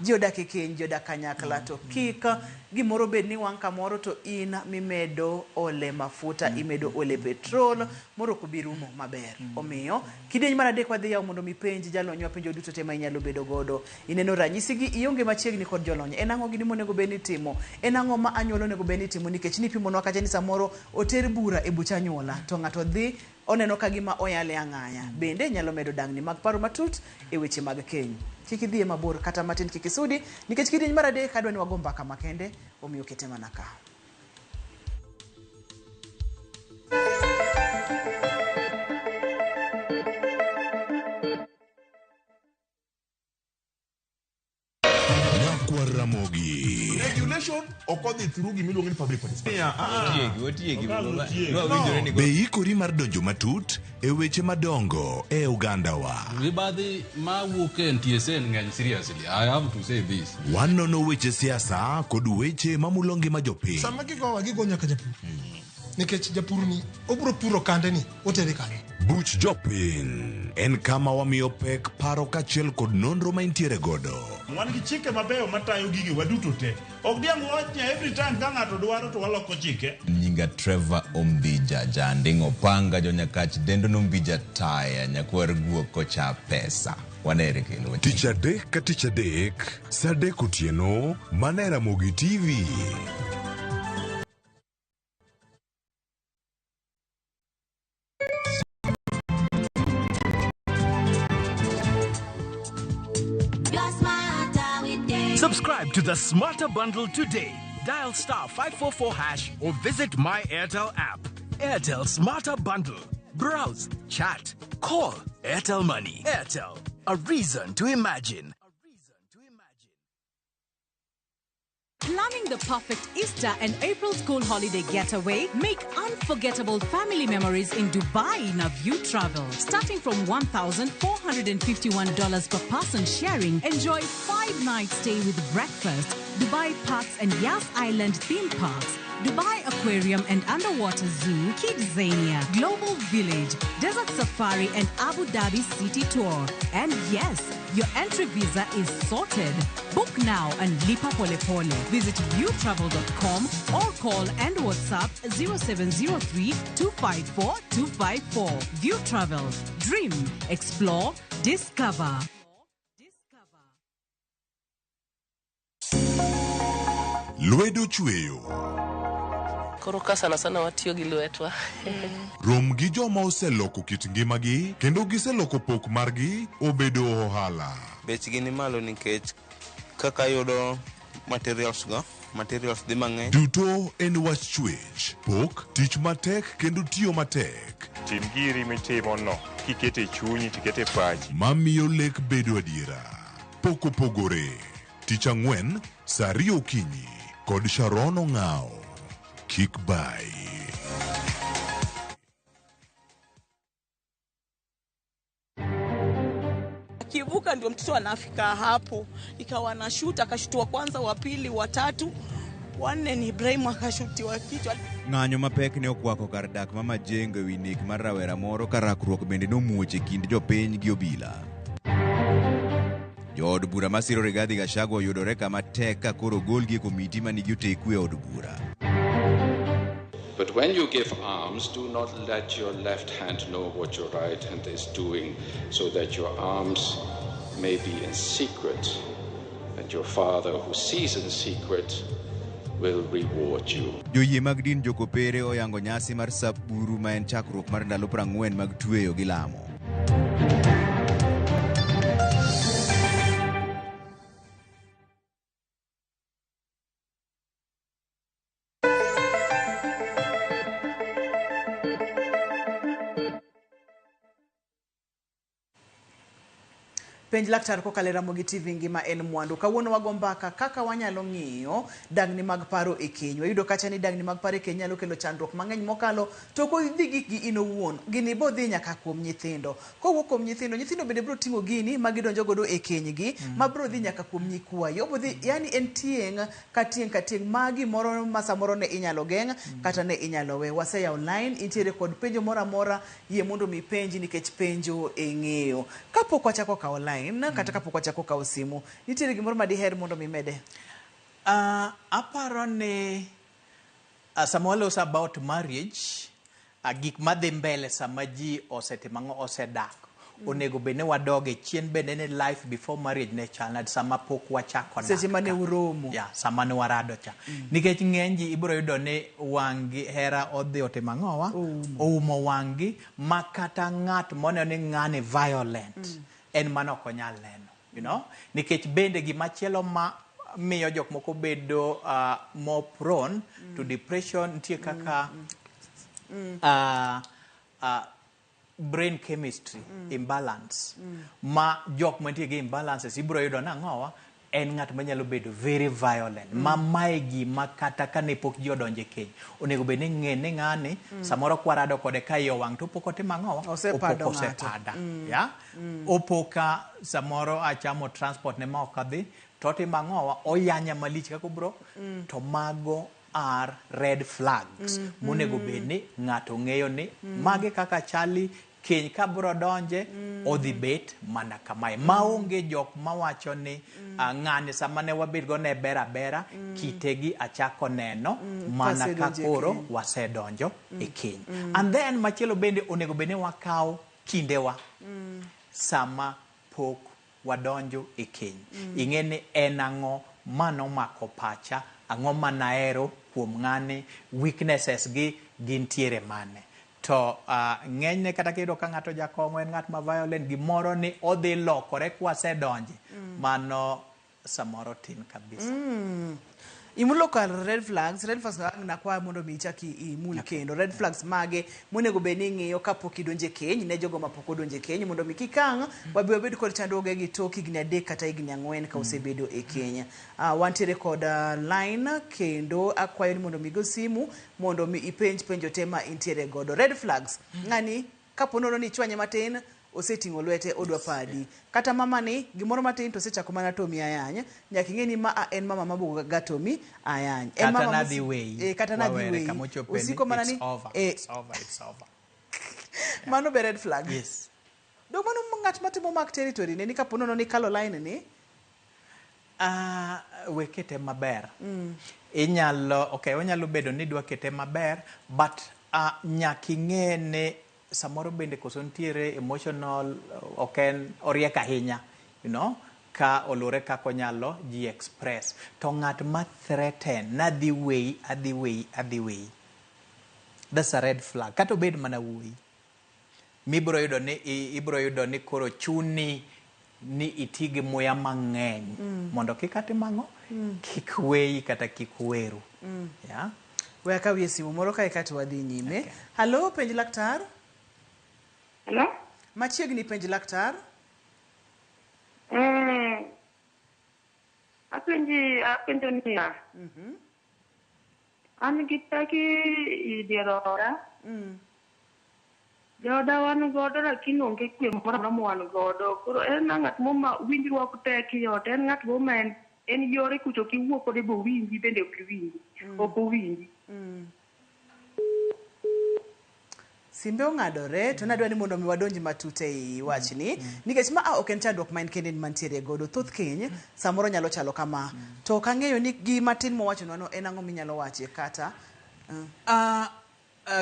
ji odak e keny, ji odak kanyakla to kik gimoro bed ni wang' kamoro to in mimedo ole mafuta, imedo ole petrol, moro kubirumo maber. Omiyo kidieny mar adek wadhi yaw mondo mipenj jalony wapenjo duto te ma inyalo bedo godo. Ineno ranyisi gi ionge machiegni kod jolony. En ang'o gini monego bed ni timo? En ang'o ma anyuola onego bed ni timo? Nikech nipimonwa kacha ni samoro oter bura e bucha anyuola to ng'ato dhi oneno ka gima oyale ang'aya. Bende nyalo medo dang'ni mag paro matut e weche mag keny. kik idhi mabor kata matin, kik isudi nikech kidieny mar adek adwa ni wago mbaka makende, omiyo kete mana ka. Ramogi. Regulation occurred through gimiluongo ni public participation. Be ikori mar donjo matut e weche madongo e Uganda wa. Ribadhi ma wuok e NTSN ng'eny seriously. I have to say this. Wanono weche siasa kod weche mamulo ngima jopiny. Sama gigo nyaka japur. Nikech japur ni obro puro kande ni otere kande. Buch jopiny en kama wamiyo pek paro kachiel kod nonro ma intiere godo. Wan gi chike mabeyo matayo gige waduto te. Ok diang wachnya every time ka ng'ato dwaro to waloko chike. Nyinga Trevor Ombija janding opanga jonyakach dendo nombija taya nyakwar guok kocha pesa. Wanere kendo. Tich adek ka tich adek, sa adek otieno, mana e Ramogi TV. Subscribe to the Smarter Bundle today. Dial star 544 hash or visit My Airtel app. Airtel Smarter Bundle. Browse, chat, call. Airtel Money. Airtel. A reason to imagine. Planning the perfect Easter and April school holiday getaway? Make unforgettable family memories in Dubai na View Travel. Starting from $1,451 per person sharing, enjoy 5-night stay with breakfast, Dubai Parks and Yas Island theme parks, Dubai Aquarium and Underwater Zoo, Kidzania, Global Village, Desert Safari and Abu Dhabi City Tour. And yes, your entry visa is sorted. Book now and lipa pole pole. Visit viewtravel.com or call and WhatsApp 0703-254-254. View Travel. Dream. Explore. Discover. Lwedo chweyo. Koroka sana sana watiyo gi lwetwa. Rom gi joma oseloko kit ngimagi kendo giseloko pok margi obedo ohala. Bechgi ni malo nikech kaka yudo materials dhi mang'eny. Duto en wach chwech, pok, tich matek kendo tiyo matek. Tim giri mitimono kikete chunyi tikete pachi. Mamiyo lek bedo adiera. Pok opogore. Tich ang'wen, saa 2 okinyi kod Sharon Ong'ao. Kick by. Kivuka ndio mtoto anafika hapo, ikawa na shoot, akashuti wa kwanza, wa pili, wa tatu, wa nne ni Ibrahim akashuti wa kichwa. Ng'anyo mapek ne okwako kar dak mama Jengo ewi nek mar rawera moro ka rakruok bende nomuoche kind jopiny gi obila. Jood bura masiro Rigathi Gachagua oyudore kama tek ka koro golgi e komiti manigi otekwe od bura. But when you give arms, do not let your left hand know what your right hand is doing, so that your arms may be in secret, and your Father who sees in secret will reward you. Joyie mag din jokopere oyango nyasi mar Saburu ma en chakruok mar ndalo 40 mag tweyo gi lamo. Penj laktar kokalo Ramogi TV ngima en mwandu. Kawuono wago mbaka kaka wanyalo ng'iyo dagni mag paro e keny. Wayudo kacha ni dagni mag paro e keny nyalo kelo chandruok mang'eny mokalo to ko dhi gi in owuon. Gini bo dhi nyaka kuom nyithindo. Kowuok kuom nyithindo bende bro ting'o gini ma gidonjo godo e keny gi ma bro dhi nyaka kuom nyikwayo. Bo dhi yani en tieng' ka tieng' magi moro ma samoro ne inyalo geng' kata ne inyalo we. Waseya online intiere kod penjo moro amora yie mondo mi penji nikech penjo e ng'eyo. Kapok wachako ka online kata kapok wachako ka simu nitiere gimoro ma diher mondo mi mede. Aparo ni samawaloso about marriage, gik madhi mbele sama ji osetimo osedak onego bene wadoge chien bende ne life before marriage ne chal sama pok wachako dak. Seche mane uromo. Ya, sama ne warado cha. Nikech ng'eny ji ibiro yudo ni wang'i hera odhi otimo ang'owa, oumo wang'i ma kata ng'at moneno ni ng'ani violent en mano ok onyal neno. you know, nikech bende gimachielo ma miyo jok moko bedo more prone to depression nitie kaka brain chemistry imbalance ma jok mantie gi imbalances ibro yudo nang'owa en ng'at manyalo bedo very violent ma mae gima kata kane pok ji odonje keny onego bed ni ng'e ni ng'ani samoro kwarado kode ka iyo wang' to pok otimo ang'owa Osepado opok osepada ya opoka samoro achamo transport ne ma ok adhi to otimo ang'owa oyanya malich kako bro to mago are red flags monego bed ni ng'ato ng'eyo ni mage kaka chali keny ka bro donje odhi bet mana kamae maonge jok mawacho ni ng'ani sama ne wabed go ne bera bera kitegi achako neno mana ka koro wasedonjo e keny and then machielo bende onego bed ni wakawo kindewa sama pok wadonjo e keny ing'e ni en ang'o manomako pacha ang'o manahero kuom ng'ani weaknesses gi gintiere mane to ng'enyne kata kiyudo ka ng'ato jakong'o en ng'at ma violent gimoro ni odhi lokore kwasedonje mano samoro tin kabisa imulo kar red flags nakwa mondo mi ichaki imul kendo red flags mage monego bed ni ing'iyo kapok idonje keny ne jogo mapok odonje keny mondo mi kikang' wabed kod chandruoge gi tok higni 3 kata higni 4 ka osebedo e keny wantiere kod line kendo akwayo ni mondo mi go simu mondo mi ipenj penjo te ma intiere godo red flags ng'ani kaponono ni chwanye matin oseting'o lwete odwa padi kata mama ni gimoro matin to osechako mana tomi ayany nyaka ing'e ni ma en mama mabugo ga tomi ayany en mama nadhi wei kata nadhi wei usiko mana ni it's over mano be red flag yes do mano ng'at matimo mark territory ne ni kaponono ni kalo line ni wekete maber onyalo bedo ni dwa kete maber but nyaka ing'e ne samoro bende koso ntiere emotional oken oriek ahinya you know ka olure kako nyalo ji express to ng'at ma threaten nadhi wei that's a red flag kata obed mana wuoyi ibro yudo ni koro chuni ni iti gi muya mang'eny mondo kik atim ang'o kik weyi kata kik weru yeah we akawie simu moro kae kati wadhi nyime halo penj laktar Hello? Machiegni penj laktar? Apenjo niya. An gi taki idieroda. Joda wan godo lakini onge kwe moro amora wan godo. Koro en ng'at moma winjruok tek yot. En ng'at moma en yore kucho kiwuok kode bo winji bende ok winji. Ok owinji. Simbe ong'adore to nadwa ni mondo mi wadonji matut ei wachni nikech ma ok en chandruok ma en kende mantiere godo thoth keny samoro nyalo chalo kama to kang'eyo ni gima tin mowacho no en ang'o minyalo wache kata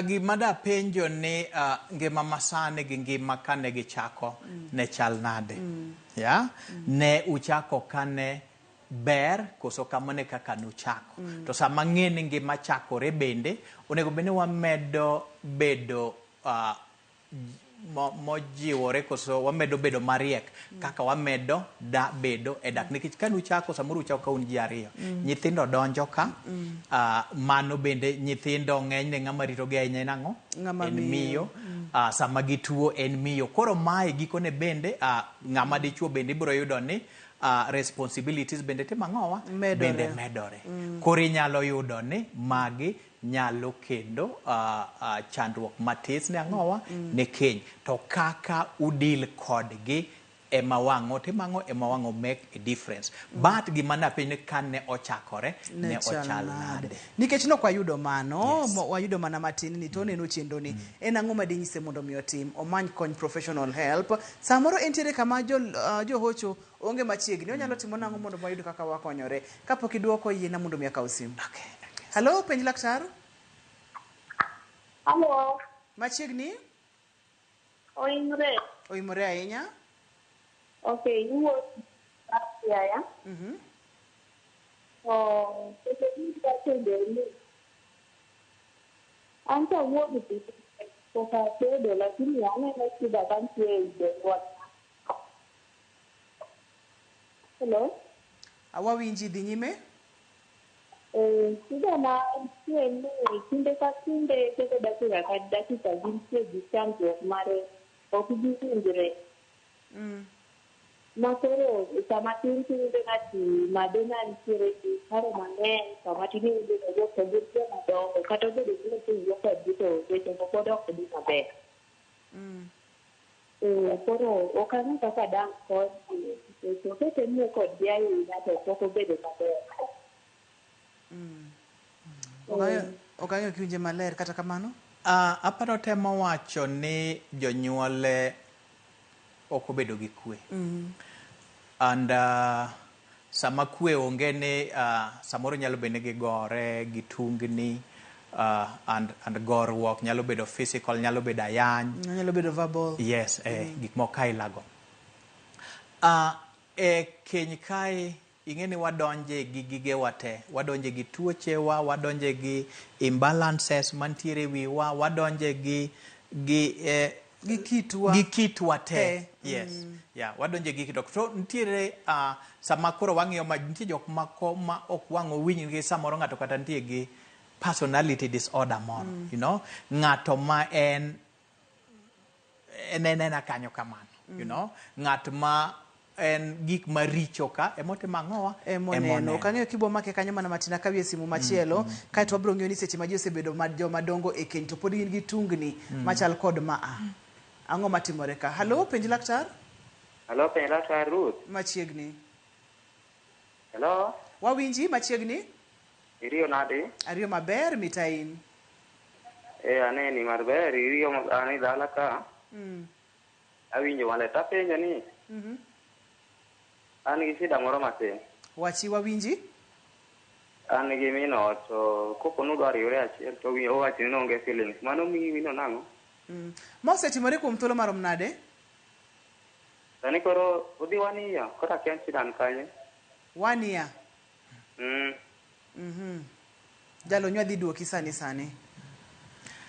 gima da penjo ni ngima masane gi ngima kane gichako ne chal nade ya ne uchako kane ber koso kamane kaka nuchako to sama ng'e ni ngima chakore bende onego bende wamedo bedo mojiwore koso wamedo bedo mariek kaka wamedo bedo e dak nikech ka nuchako samoro uchako ka un ji ariyo nyithindo donjo ka mano bende nyithindo ng'enyne ng'ama ritogi ahinya en ang'o en miyo sama gituo en miyo koro mae gikone bende ng'ama dichuo bende ibiro yudo ni responsibilities bende timo ang'owa bende medore koro inyalo yudo ni magi nyalo kendo chandruok matis ne ang'owa ne keny to kaka udil kodgi ema wang'o timang'o ema wang'o make a difference but gima napenj ni kane ochakore ne ochal nade nikech nok wayudo mano wayudo mana matin ni to neno chenro ni en ang'o ma dinyise mondo mi otim omany kony professional help samoro entiere kama johocho onge machiegni onyalo timo nang'o mondo wayud kaka wakonyore kapok iduoko yiena mondo mi akaw simu halo penj laktar halo machiegni oimore ahinya okay ya ancha wuogi kaka tedo lakini aneno shida kantie e jodwa Hello. Awawinji dhi nyime. Sida na ni kinde ka kinde kete dakika gintie gi chandruok mare ok giwinjre. Makoro sama tin ng'ati madena nitiere gi paro mang'eny sama tin winjo go kod madongo kata obedo ni tiyo kodgi to weche moko ok dhi maber. Koro ok ang'e kaka dang' kodgi to ketenie kodgi ahinya to pok obedo maber. Ok ang'eyo kiwinje maler kata kamano. Aparo temo wacho ni jonyuol ok obedo gi kwe. And sama kwe onge ni samoro nyalo bedo ni gigore, gitungni, and goruok nyalo bedo physical, nyalo bedo ayany. Nyalo bedo verbal. Yes, gik moko kailago. E keny kae ing'e ni wadonje gi gige wate, wadonje gi tuochewa, wadonje gi imbalances mantiere wiwa, wadonje gi kitwa te. Yes. Yeah, wadonje gi kitwa. So nitiere sama koro wang'iyo nitie jok moko ma ok wang' owinj gi samoro ng'ato kata nitie gi personality disorder moro, you know, ng'ato ma en kanyo kamano, you know, ng'at ma en gik maricho ka emotimo ang'owa emoneno. Ok ang'eyo kibo make kanyo mana matina kawie simu machielo kaeto wabiro ng'iyo ni seche ma ji osebedo jomadongo e keny to pod gin gi tungni machal kod ang'o matimore ka. Halo, penj laktar. Halo, penj laktar Ruth. Machiegni. Hello. Wawinji machiegni. Iriyo nade? Ariyo maber mitain. Aneni maber, iriyo ani dala ka. Awinjo wale tapenjo ni. An gi shida moro matin. Wachi wawinji? An gi mino to kopo nudwaro yore achiel to owacho ni onge feelings. Mano miyi mino nang'o? Ma osetimore kuom thuolo marom nade? Sani koro udhi 1 year, koro akia shida an kanye. 1 year? Jalo nywa dhi duoki sani.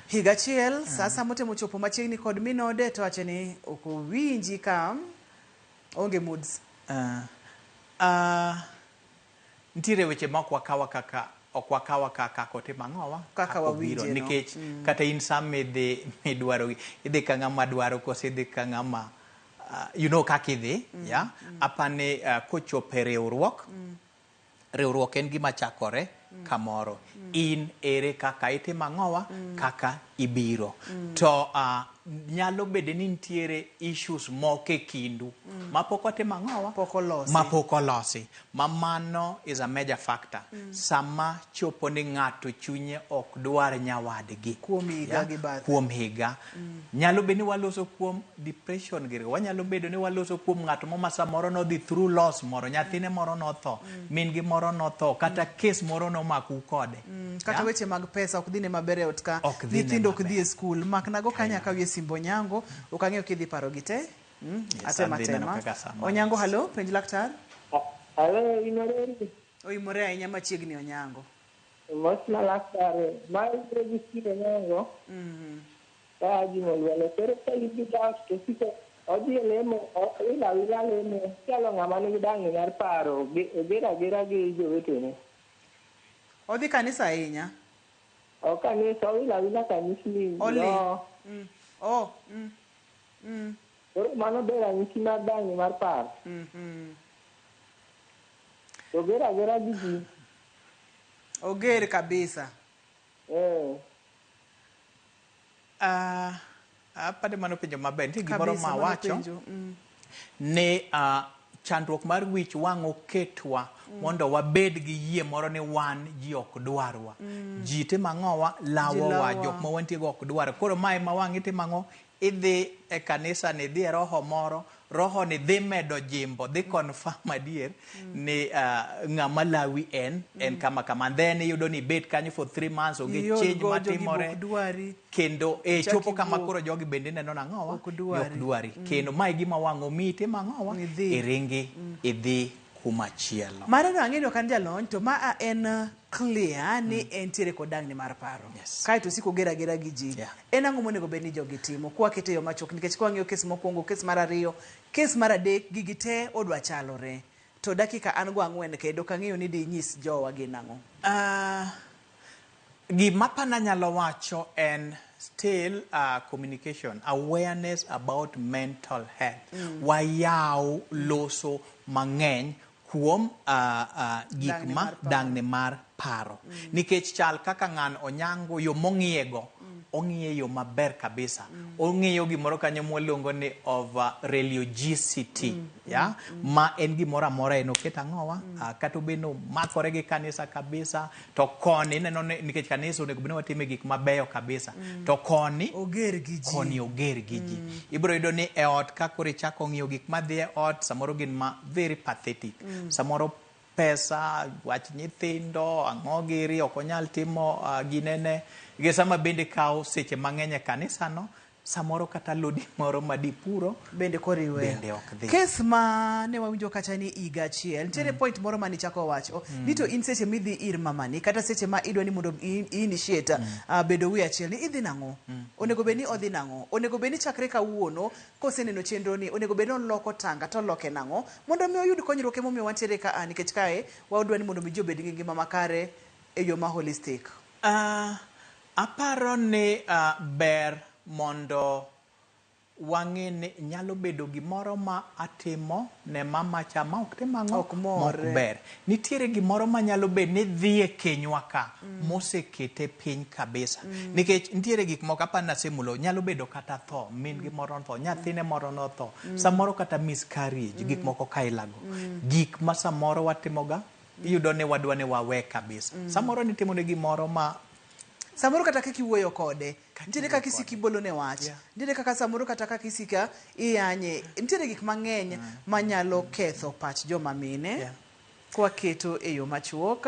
Higa achiel, sasa motemo chopo machiegni kod minode to wacho ni ok owinji ka onge moods. Nitiere weche ma ok wakawa kaka kotim ang'owa kaka wawinje no. Nikech kata in sam midwaro idhi ka ng'ama dwaro kose idhi ka ng'ama you know kaka idhi apani kochope riwruok en gima chakore kamoro. In ere kaka itimo ang'owa kaka ibiro to nyalo bedo ni nitiere issues moko e kindu mapok otimo ang'owa mapok olosi. Mano is a major factor. Sama chopo ni ng'ato chunye ok dwar nyawadgi kuom higa nyalo bedo ni waloso kuom depression gi wanyalo bedo ni waloso kuom ng'ato ma samoro no dhi through loss moro, nyathine moro notho, min gi moro notho, kata kes moro nomaku kode. Kata weche mag pesa ok dhine maber e ot ka, nyithindo ok dhi e skul. Maknago kanya kawie simbo Onyango, ok ang'eyo kidhi paro gi te. Atema. Onyango, halo, penj laktar. Halo, imore. Imore ahinya machiegni Onyango. Mosna laktar, ma ibiro gi kinde Onyango. Ka gino lwelo, pero ka ibi daot to siko odhi lemo, ila lemo, chalo ng'ama nigi dang'ni mar paro, gera gi jowetene. Odhi kanisa ahinya? Kanisa, ila kanisni. Koro mano ber ranyisi mar dang'ni mar paro. To gera gi ji. Oger kabisa. Apade mano penjo maber. Nitie gimoro ma wacho ni chandruok mar wich wang' oketwa mondo wabed gi yie moro ni wan ji ok dwarwa. Ji timo ang'owa lawowa, jok ma wantie go ok dwar. Koro mae ma wang' itimo ang'o? Idhi e kanisa ni dhi e roho moro, roho ni dhi medo jimbo, dhi confirm adier ni ng'ama lawi en kama. Then iyudo ni bet kanyo for 3 months oge change matimore. Kendo chopo kama koro jogi bende neno nang'owa ok dwari. Kendo mae gima wang' omi timo ang'owa iringi idhi kumachielo. Mare no ang'eyo kan jalony to ma en clear ni entiere kod dang'ni mar paro. Kaeto siko gera gi ji. En ang'o monego bed ni jogi timo kwa kete yo machok nikech kwa ng'iyo kes mokwongo, kes mar ariyo, kes mar adek gigi te odwa chalore. to dakika an go ang'wen kendo kang'eyo ni di nyis jowa gi nang'o. Gima pana nyalo wacho en still communication, awareness about mental health. Wayaw loso mang'eny kuom gik ma dang'ne mar paro. Nikech chal kaka ng'an onyango yo mong'iyego, ong'iye yo maber kabisa. Ong'iyo gimoro kanyo mwaluongo ni over religiosity, ma en gimoro amora en oket ang'owa, kata obino makore gi kanisa kabisa, to koni neno nikech kanisa onego bed ni watime gik mabeyo kabisa, to koni oger gi ji. Koni oger gi ji. Ibiro yudo ni e ot ka koro ichako ng'iyo gik madhi e ot, samoro gin ma very pathetic. Samoro pesa, wach nyithindo, ang'o giri, ok onyal timo ginene. Gi sama bende kawo seche mang'eny e kanisa no, samoro kata lodi moro madipuro bende koriwe. Bende ok dhi. Kes ma ne wawinjo kacha ni iga achiel, nitiere point moro mani chako wacho, ni to in seche midhi ir mamani, kata seche ma idwa ni mondo initiate bedo wi achiel ni idhi nang'o? Onego bed ni odhi nang'o? Onego bed ni chakre kawuono koseneno chenro ni, onego bed ni oloko tanga to loke nang'o? Mondo mi oyud konyruok emomiyo wantiere ka nikech kae wadwa ni mondo mi ji obed gi ngima makare e yo ma holistic. Aparo ni ber mondo wang'e ni nyalo bedo gimoro ma atimo ne mama cha ma ok tim ang'o ok mor ber. Nitiere gimoro ma nyalo bed ni dhi e kenywa ka mosekete piny kabisa. Nikech nitiere gik moko apa nasemulo, nyalo bedo kata tho, min gi moro tho, nyathine moro no tho, samoro kata miscarriage, gik moko kailago. Gik ma samoro watimoga, iyudo ni wadwa ni wawe kabisa. Samoro nitimo ne gimoro ma samoro kata kaka iwuoyo kode, nitiere kaka isiki bolo ne wach, nitiere kaka samoro kata kaka isika iyanye, nitiere gik mang'eny manyalo ketho pach joma mine, kwa keto e yo machuok,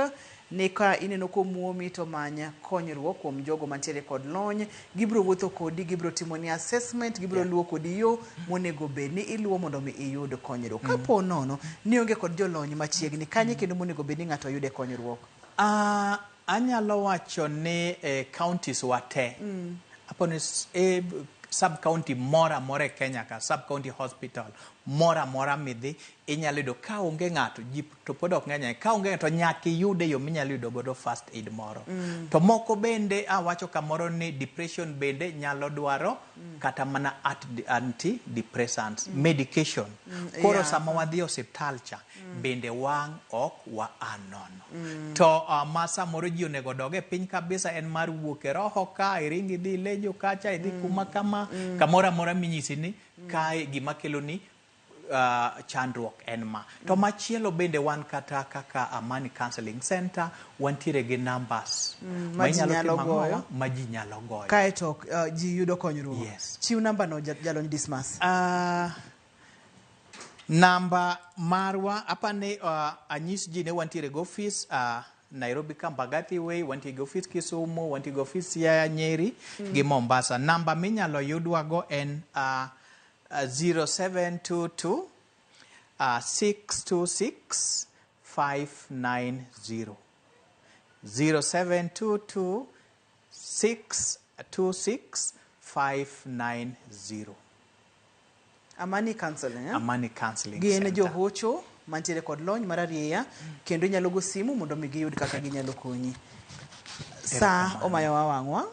ni ka ineno komuomi to manya konyruok kuom jogo mantiere kod lony, gibro wuotho kodi, gibro timo ni assessment, gibro luwo kodi yo monego bed ni iluwo mondo mi iyud konyruok. Kapo nono ni onge kod jolony machiegni, kanye kendo monego bed ni ng'ato yude konyruok? Anyalo wacho ni counties wate. Apone sub-county mora e Kenya ka, sub-county hospital mora midhi, inyalo yudo ka onge ng'ato, ji to pod ok ng'eny, ka onge ng'ato nyaka iyude yo minyalo yudo godo first aid moro. To moko bende awacho kamoro ni depression bende nyalo dwaro kata mana antidepressants, medication. Koro sama wadhi osiptal cha, bende wang' ok wa anono. To ma samoro ji onego doge piny kabisa en mar wuok e roho ka, iringi dhi lejo kacha, idhi kuma kama, kamoro amora minyisi ni kae gima kelo ni chandruok en ma. To machielo bende wan kata kaka Amani Counseling Center, wantiere gi numbers ma ji nyalo goyo, kae to ji yudo konyruok. Chiw namba no jalony Dismas. Namba marwa apane anyis ji ne wantiere go office Nairobi Kambagathi Way, wantiere go office Kisumu, wantiere go office ya Nyeri gi Mombasa. Namba minyalo yudwa go en 0722 626 590. 0722 626 590. Amani Counseling, Amani Counseling Center. Gin johocho mantiere kod lony mararieya, kendo inyalo go simu mondo mi giyud kaka ginyalo konyi. Sa omayo wawang'wa,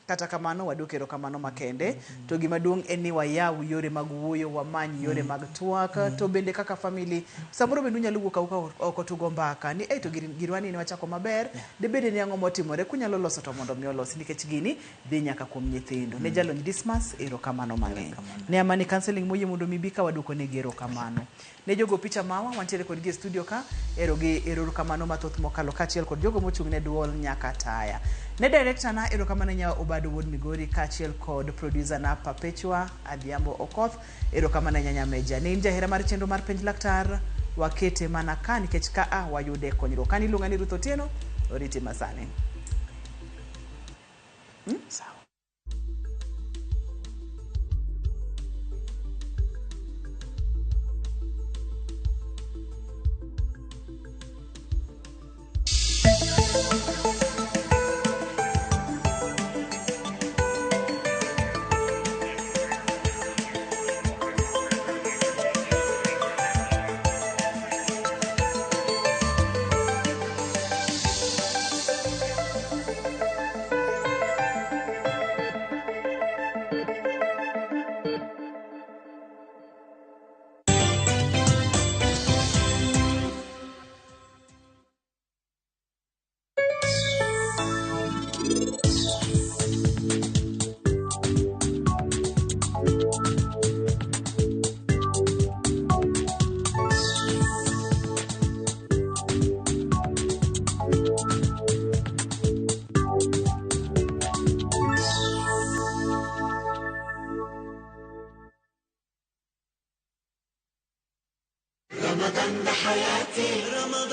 kata kamano wadok erokamano makende, to gima duong' en ni wayaw yore mag wuoyo, wamany yore mag twak, to bende kaka family samoro bende unyalo wuok oko tugo mbaka ni to girwani ne wachako maber, de bede ni ang'o motimore, kunyalo loso to mondo mi olos, nikech gini dhi nyaka kuom nyithindo. Ne jalony Dismas, erokamano mang'eny. Ne Amani Counseling moyie mondo mi bika waduoko ne erokamano. Ne jogo picha mawa wantiere kod gi studio ka, erokamano mathoth mokalo kachiel kod jogo mochung' ne duol nyaka taya. Ne director na erokamano nya Obado Wuod Migori kachiel kod producer na Perpetua Adhiambo Okoth, erokamano nya Meja. Ne jahera mar chenro mar penj laktar, wakete mana ka nikech ka wayude konyruok. Kani luonga ni Ruth Otieno, oriti masane. Sawa.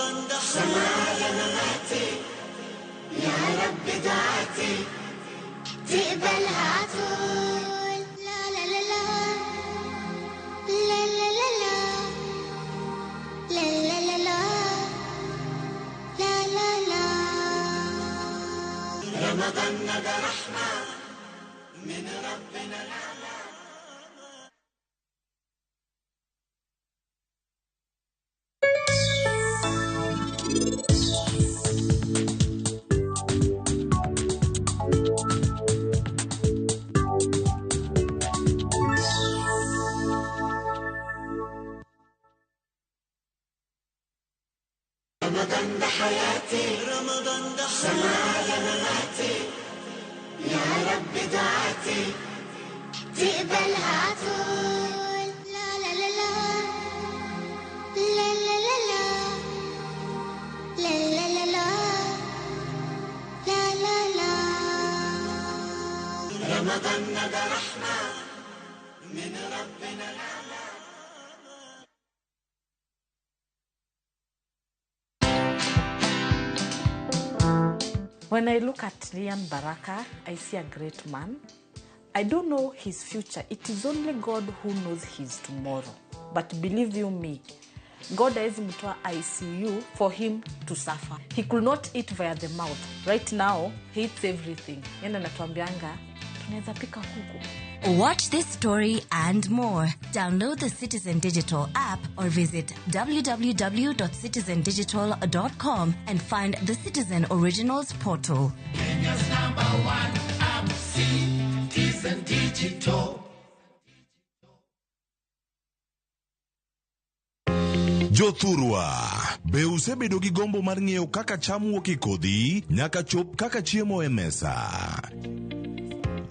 رمضان ده سمايا مماتي يا رب دعاتي تقبلها عطول لا لا لا لا لا لا لا لا لا لا لا لا لا لا رمضان ده رحمة من ربنا الأعلى. رمضان ده حياتي رمضان ده سمايا مماتي يا رب دعاتي تقبلها عطول لا لا لا لا لا لا لا لا لا لا لا لا لا لا رمضان ده رحمة من ربنا الأعلى. When I look at Rian Baraka, I see a great man. I don't know his future. It is only God who knows his tomorrow. But believe you me, God has mtoa ICU for him to suffer. He could not eat via the mouth. Right now, he eats everything. Yenda natuambianga, tunaweza pika kuku. Watch this story and more. Download the Citizen Digital app or visit www.citizendigital.com and find the Citizen Originals portal. Kenya's #1 app, Citizen Digital. Jothurwa, be usebedo gi gombo mar ng'eyo kaka cham wuok e kodhi nyaka chop kaka chiemo e mesa.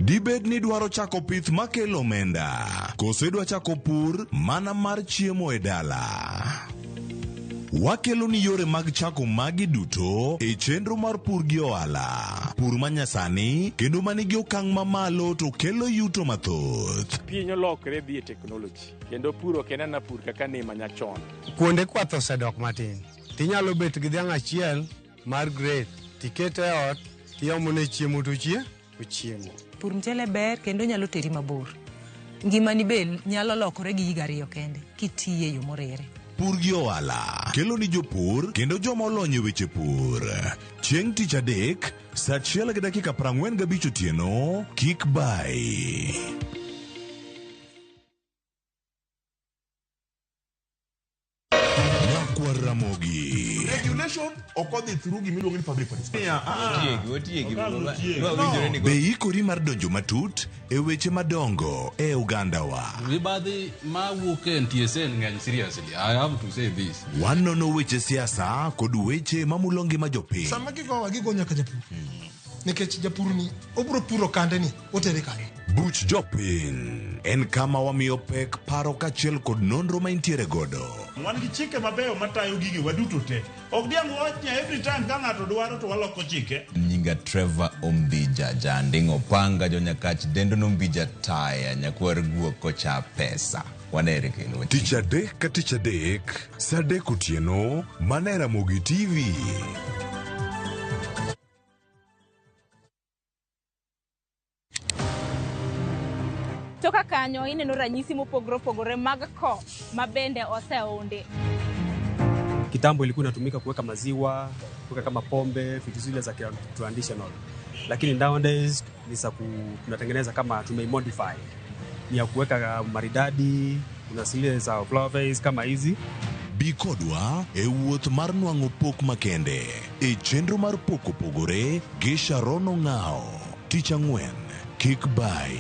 Dibed ni dwaro chako pith makelo omenda, koso idwa chako pur mana mar chiemo e dala. Wakelo ni yore mag chako magi duto e chenro mar pur gi ohala. Pur manyasani kendo manigi okang' mamalo to kelo yuto mathoth. Piny olokre dhi e teknoloji kendo puro kenana pur kaka ne manyachon. Kuonde kwath osedok matin. Tinyalo bet gi dhiang' achiel mar grade tikete e ot tiomone chiemo to chiemo. Pur mchele ber kendo nyalo teri mabor. Ngimani be nyalo lokore gi higa 2 kende kitiye yo morere. Pur gi ohala kelo ni jopur kendo joma olony e weche pur. Chieng' tich adek, saa 1:45 otieno, kik bai. Ramogi. Regulation okodhi through gimiluongo ni public participation. Be ikori mar donjo matut e weche madongo e Uganda wa. Mibadhi ma wuok e NTSA ng'eny seriously. I have to say this. Wanono weche siasa kod weche mamulo ngima jopiny. Sama gigo nyaka japur. Nikech japur ni obro puro kande ni otere kanye. Buch jopiny en kama wamiyo pek paro kachiel kod nonro ma intiere godo. Wan gi chike mabeyo matayo gigi waduto te. Ok diang' wachnya every time ka ng'ato dwaro to waloko chike. Nyinga Trevor Ombija janding opanga jo nyakach dendo nombija taya nyakwar guok kocha pesa. Wanere kelo. Tich adek ka tich adek, saa 3 otieno, mana Ramogi TV. Toka kanyo ineno ranyisi mopogore opogore mag ko mabende oseunde. Kitambo ilikuwa inatumika kuweka maziwa, kuweka kama pombe, vitu zile za traditional. Lakini nowadays ni tunatengeneza kama tumeimodify. Ni ya kuweka maridadi, kuna zile za flowers kama hizi. Bikodwa e wuoth mar nwang'o pok makende. E chenro mar pok opogore gi Sharono Ng'ao. Tich Ang'wen, kik bai.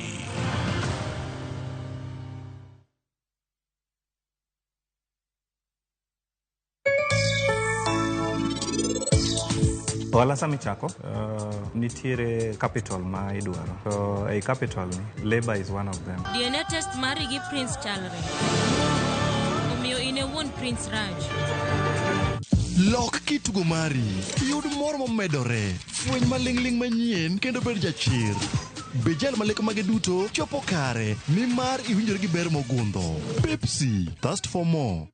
Ohala sama ichako, nitiere capital ma idwaro. So a capital ni, labor is one of them. DNA test mari gi Prince chalre. Omiyo ine wuon Prince Raj. Lok kitugo mari, yud mor momedore, fweny maling'ling manyien kendo bed jachir. Bejal maleko mage duto chopo kare, nimar iwinjore gi ber mogundho. Pepsi, thirst for more.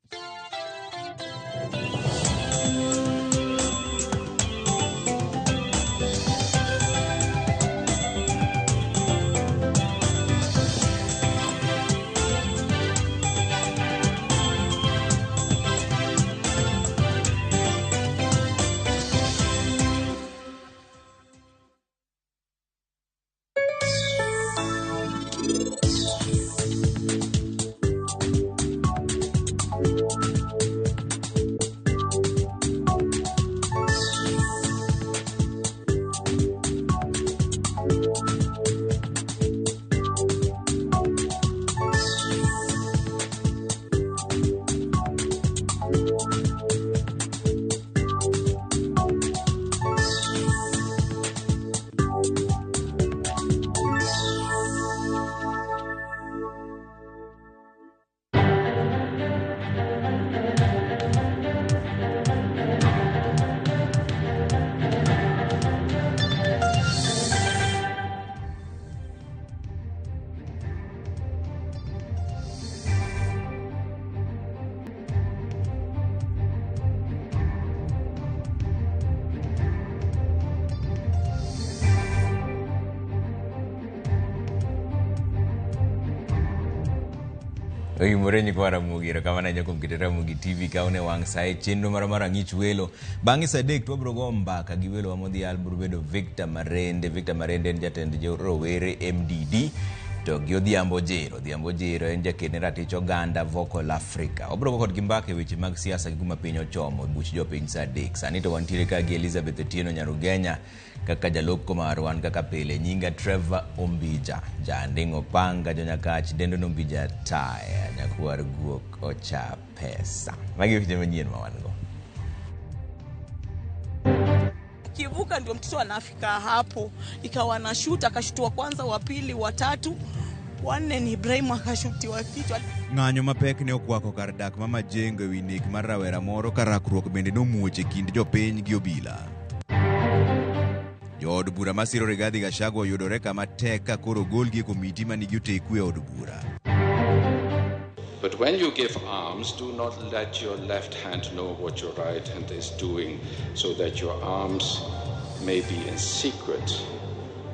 Oimore kwa Ramogi kama na nyako mkite Ramogi TV kaone wang sae chenro mara ngich welo bangi sadek to bro go mbaka gi welo amodhi albur bedo Victor Marende en jatend rowere MDD to gi odhiambo jero en jakene ratich oganda Vocal Africa obro kod gi mbaka weche mag siasa gi kuma piny ochomo buch jopiny sadek sani to wantiere ka gi Elizabeth Otieno Nyarugenya kaka jalop komarwan kaka pile nyinga Trevor Ombija jandingo panga jonyakach dendo nombija taya nyakwar guok ocha pesa magi weche manyien mawango. Kivuka ndio mtoto anafika hapo ikawa na shoot akashutua kwanza wa pili wa tatu wanne ni Ibrahim akashutiwa kichwa. Ng'anyo mapek ne okwako kar dak mama jengo ewi nek mar rawera moro ka rakruok bende nomuoche kind jopiny gi obila. Jood bura masiro Rigathi Gachagua oyudore kama tek ka koro golgi e komiti manigi oteku e od bura. But when you give arms, do not let your left hand know what your right hand is doing, so that your arms may be in secret,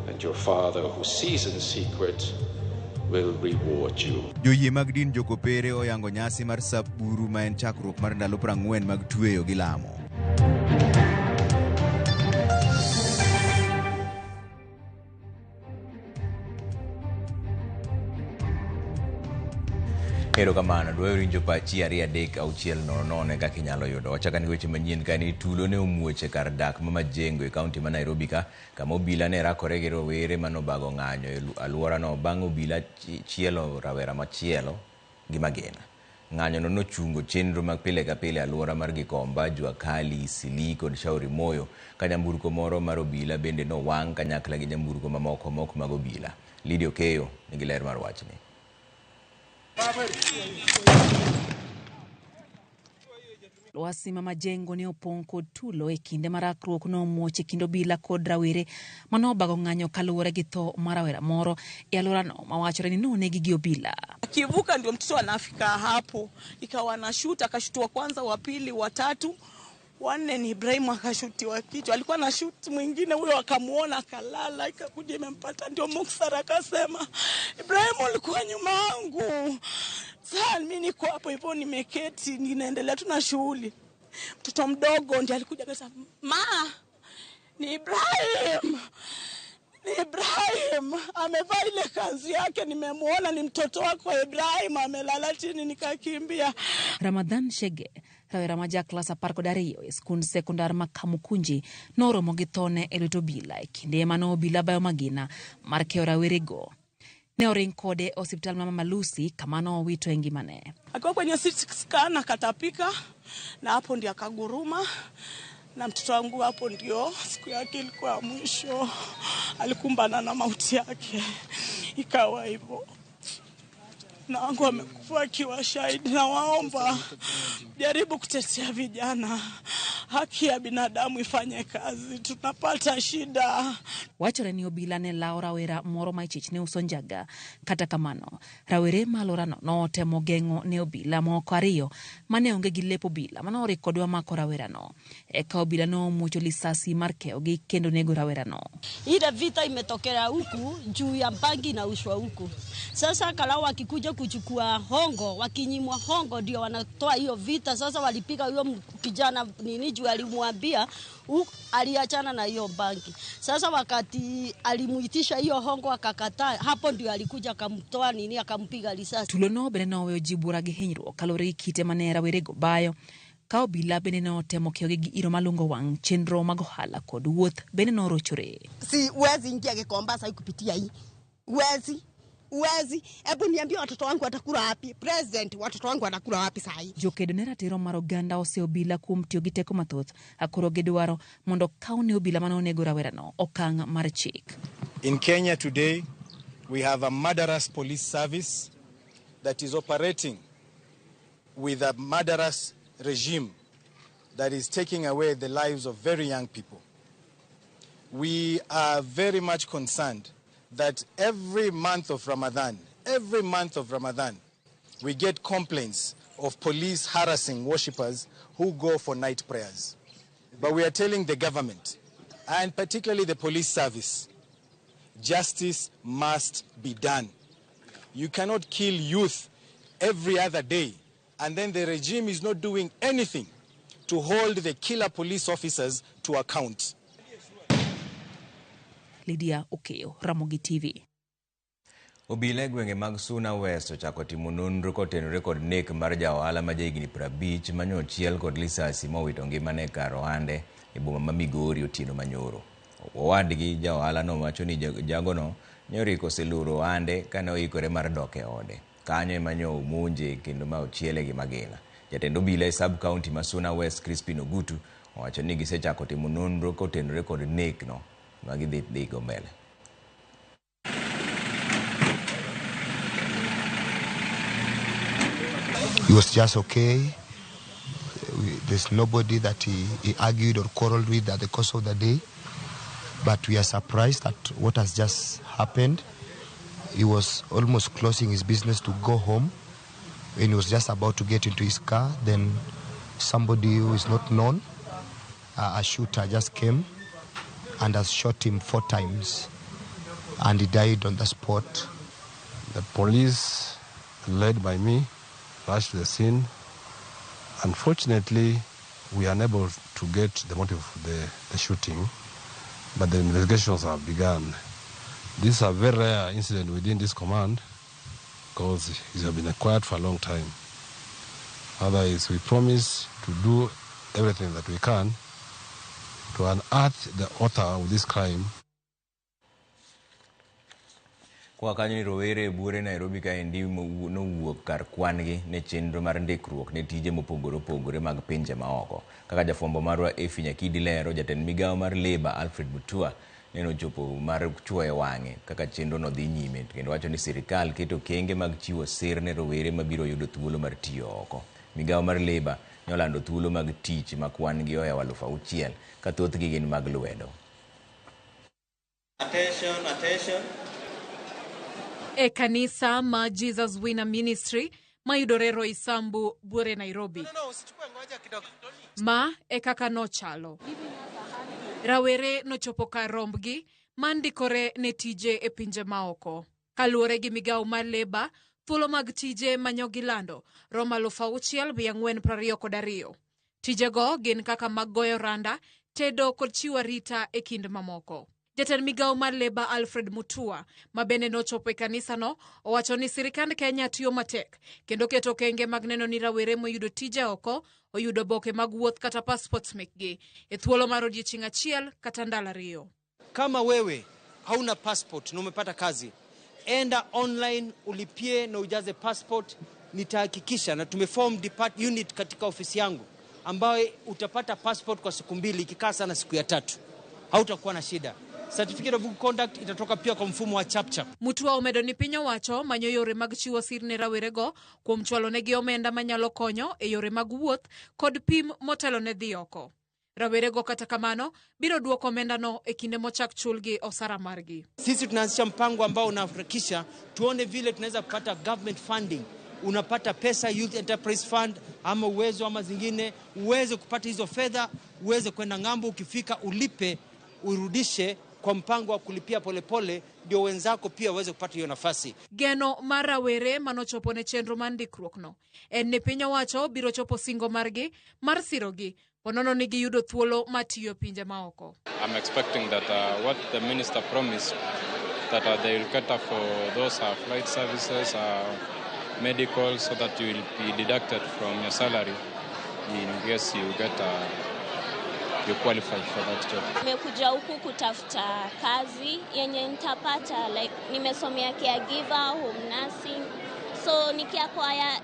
and your Father who sees in secret will reward you. Joyie mag din jokopere oyango nyasi mar Saburu ma en chakruok mar ndalo 40 mag tweyo gi lamo. Ero kamano dwaro rinjo pachi 2-3-6-9 kaka inyalo yudo. Wachaka ni weche manyien ka ni tulo ne omuoche kar dak ma Majengo e kaunti ma Nairobi ka kama obila ne rakore gi rowere manobago ng'anyo e alwora no bang' obila chielo rawera machielo gi magina. Ng'anyo no nochungo chenro mag pile ka pile alwora mar Gikomba, Juakali, Sili kod Shauri Moyo ka nyamburko moro mar obila bende no wang' kanyakla gi nyamburko mamoko mag obila. Lidio Keyo nigi ler mar wachni. Lwasi ma Majengo ne opong' kod tulo e kinde marakruok no muoche kindo bila kod rawere manobago ng'anyo kaluwore gi tho mar rawera moro e alwora no mawachore ni nonegi gi obila. Kivuka ndio mtoto anafika hapo ikawa na shoot akashutua kwanza wa pili wa tatu wanne ni Ibrahim akashutiwa kichwa. Alikuwa na shoot mwingine huyo akamuona akalala ikakuja imempata ndio Muksara akasema Ibrahim ulikuwa nyuma yangu. Sasa mimi niko hapo hivyo nimeketi ninaendelea tu na shughuli. Mtoto mdogo ndiye alikuja akasema ni Ibrahim amevaa ile kanzu yake nimemuona ni mtoto wako Ibrahim amelala chini nikakimbia. Ramadhan Shege rawera ma jaklas 12 e skund sekondar ma Kamukunji noromo gi thone e lwet obila e kinde mano obila bayo magina mar keyo rawerego. Ne oring kode osiptal mama Malusi kama no owito e ngimane. Akiwa kwenye CT scan akatapika na hapo ndio akaguruma na mtoto wangu hapo ndio siku yake ilikuwa mwisho alikumbana na mauti yake ikawa hivyo. Na wangu amekufa akiwa shahidi na waomba jaribu kutetea vijana haki ya binadamu ifanye kazi tunapata shida. Wachore ni obila ne lao rawera moro ma ichich ne uso njaga kata kamano rawere ma alworano notemo geng'o ne obila moko ariyo mane onge gi lep obila mane orikodwa mako rawerano eka obila no mucho lisasi mar keogi kendo nego rawerano. Ile vita imetokea huku juu ya bangi na ushwa huku. Sasa kalau wakikuja kuchukua hongo wakinyimwa hongo ndio wanatoa hiyo vita. Sasa walipiga huyo kijana nini juu alimwambia aliachana na hiyo bangi. Sasa wakati alimuitisha hiyo hongo akakataa hapo ndio alikuja akamtoa nini akampiga risasi. Tulono bene no weyo jibura gi hinyro kalore kite manera werego bayo ka obila bene no temo keogi gi iro malungo wang' chenro mag ohala kod wuoth bene no rochore. Si uwezi ingia Gikomba sasa kupitia hii. Uwezi. Hebu niambie watoto wangu watakula wapi? President watoto wangu watakula wapi sasa hii? Jokedo ne ratiro mar oganda ose obila kuom tiyo gi teko mathoth akoro gedwaro mondo kaune obila mano nego rawerano okang' mar chik. In Kenya today we have a murderous police service that is operating with a murderous regime that is taking away the lives of very young people. We are very much concerned that every month of Ramadan, we get complaints of police harassing worshippers who go for night prayers. But we are telling the government, and particularly the police service, justice must be done. You cannot kill youth every other day, and then the regime is not doing anything to hold the killer police officers to account. Lydia Okeo, Ramogi TV. Obila gwenge mag Suna West ochako timo nonro kotenore kod nek mar jaohala ma jahigni 50 manyo chiel kod lisasi mowito ngimane kar ohande e boma ma Migori otieno manyoro. Owadgi jaohala no wacho ni jagono nyoriko seluro ohande kane oikore mar dok e ode. Kanyo manyo omonje kendo ma ochiele gi magina. Jatend obila e sub county ma Suna West Crispin Ogutu owacho ni gisechako timo nonro kotenore kod nek no magidhi go mbele. He was just okay. There's nobody that he argued or quarreled with at the course of the day. But we are surprised at what has just happened. He was almost closing his business to go home. When he was just about to get into his car, then somebody who is not known, a shooter, just came and has shot him 4 times. And he died on the spot. The police, led by me, rushed to the scene. Unfortunately, we are unable to get the motive of the shooting, but the investigations have begun. This is a very rare incident within this command because it has been quiet for a long time. Otherwise, we promise to do everything that we can to unearth the author of this crime. Kwa kanyo ni rowere bure Nairobi ka endi nowuok kar kwangi ne chenro mar ndikruok ne tije mopogore opogore mag pinje maoko. Kaka jafwambo marwa Efi Nyakidi lero, jatend migawo mar Labour Alfred Mutua neno chopo mar chwoyo wang'e kaka chenro no dhi nyime, kendo wacho ni sirikal keto kenge mag chiwo sir ne rowere mabiro yudo thuolo mar tiyo oko. Migawo mar Labour nolando thuolo mag tich ma kwan gi oya 6,000 ka thothgi gin mag lwedo. Attention, attention. E kanisa ma Jesus Winner Ministry mayudore Roysambu Bure Nairobi. Ma e kaka nochalo. Rawere nochopo kar rombgi mandikore ne tije e pinje maoko. Kaluwore gi migawo mar Labour, thuolo mag tije manyogilando romo 6,422. Tijego gin kaka mag goyo randa, tedo kod chiwo arita e kind mamoko. Jatend migawo mar Labour Alfred Mutua ma bende nochopo e kanisa no owacho ni sirikand Kenya tiyo matek kendo keto kenge mag neno ni rawere moyudo tije oko oyudo boke mag wuoth kata passports mekgi e thuolo mar odiechieng' achiel kata ndalo 2. Kama wewe hauna passport na umepata kazi, enda online ulipie na ujaze passport. Nitahakikisha na tumeform unit katika ofisi yangu ambayo utapata passport kwa siku 2, ikikaa sana siku ya 3. Hautakuwa na shida. Certificate of good conduct itatoka pia kwa mfumo wa chapchap. Mutua omedo ni piny owacho manyo yore mag chiwo sir ne rawerego kuom chwalo negi omenda manyalo konyo e yore mag wuoth kod pim motelo ne dhi oko. Rawerego kata kamano biro duoko omenda no e kinde mochak chulgi osara margi. Sisi tunaanzisha mpango ambao unaharakisha tuone vile tunaweza kupata government funding. Unapata pesa Youth Enterprise Fund ama uwezo ama zingine, uweze kupata hizo fedha, uweze kwenda ngambo, ukifika ulipe, urudishe kwa mpango wa kulipia polepole, ndio wenzako pia waweze kupata hiyo nafasi. Geno mar rawere manochopo ne chenro mar ndikruok no en ni piny owacho biro chopo singo margi mar sirogi ponono ni giyudo thuolo matiyo pinje maoko. I'm expecting that what the minister promised, that they will cater for those flight services, medical, so that you will be deducted from your salary in case you get you qualify for that job. Nimekuja huku kutafuta kazi yenye nitapata, like nimesomea caregiver, home nursing. So nikiakwaya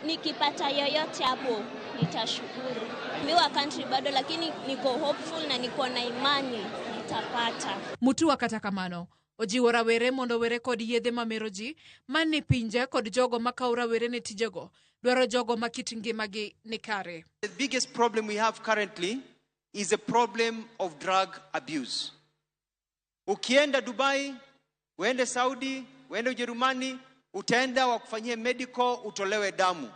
nikipata yoyote hapo nitashukuru. Mimi wa country bado, lakini niko hopeful na niko na imani nitapata. Mutua kata kamano ojiwo rawere mondo were kod yedhe mameroji mani pinje kod jogo makawo rawere ne tijego dwaro jogo makit ngimagi ni kare. The biggest problem we have currently is a problem of drug abuse. Ukienda Dubai, uende Saudi, uende Ujerumani, utaenda wakufanyie medical, utolewe damu.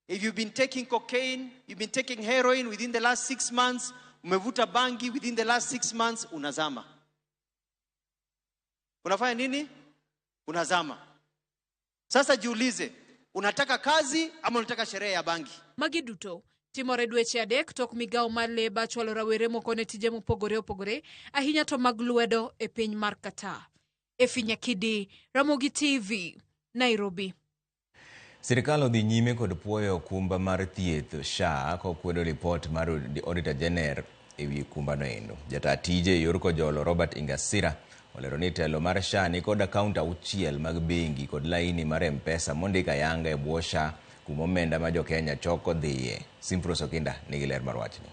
If you've been taking cocaine, you've been taking heroin within the last 6 months, umevuta bangi within the last 6 months, unazama. Unafanya nini? Unazama. Sasa jiulize, unataka kazi ama unataka sherehe ya bangi. Magi duto timore dweche adek tok migawo mar leba chwalo rawere moko ne tije mopogore opogore ahinya to mag lwedo e piny mar Qatar. Efinya Kidi, Ramogi TV, Nairobi. Sirikal odhi nyime kod puoyo okumba mar thieth SHA kokwedo ripot mar Auditor General ewi okumbano endo. Jata tije yor kojolo Robert Ingasira olero ni telo mar SHA ni kod akaunti 6 mag bengi kod laini mar M-Pesa mondika yanga e bwo SHA kuma omenda ma jo Kenya choko dhiye. Simfros Okinda nigi ler mar wachni.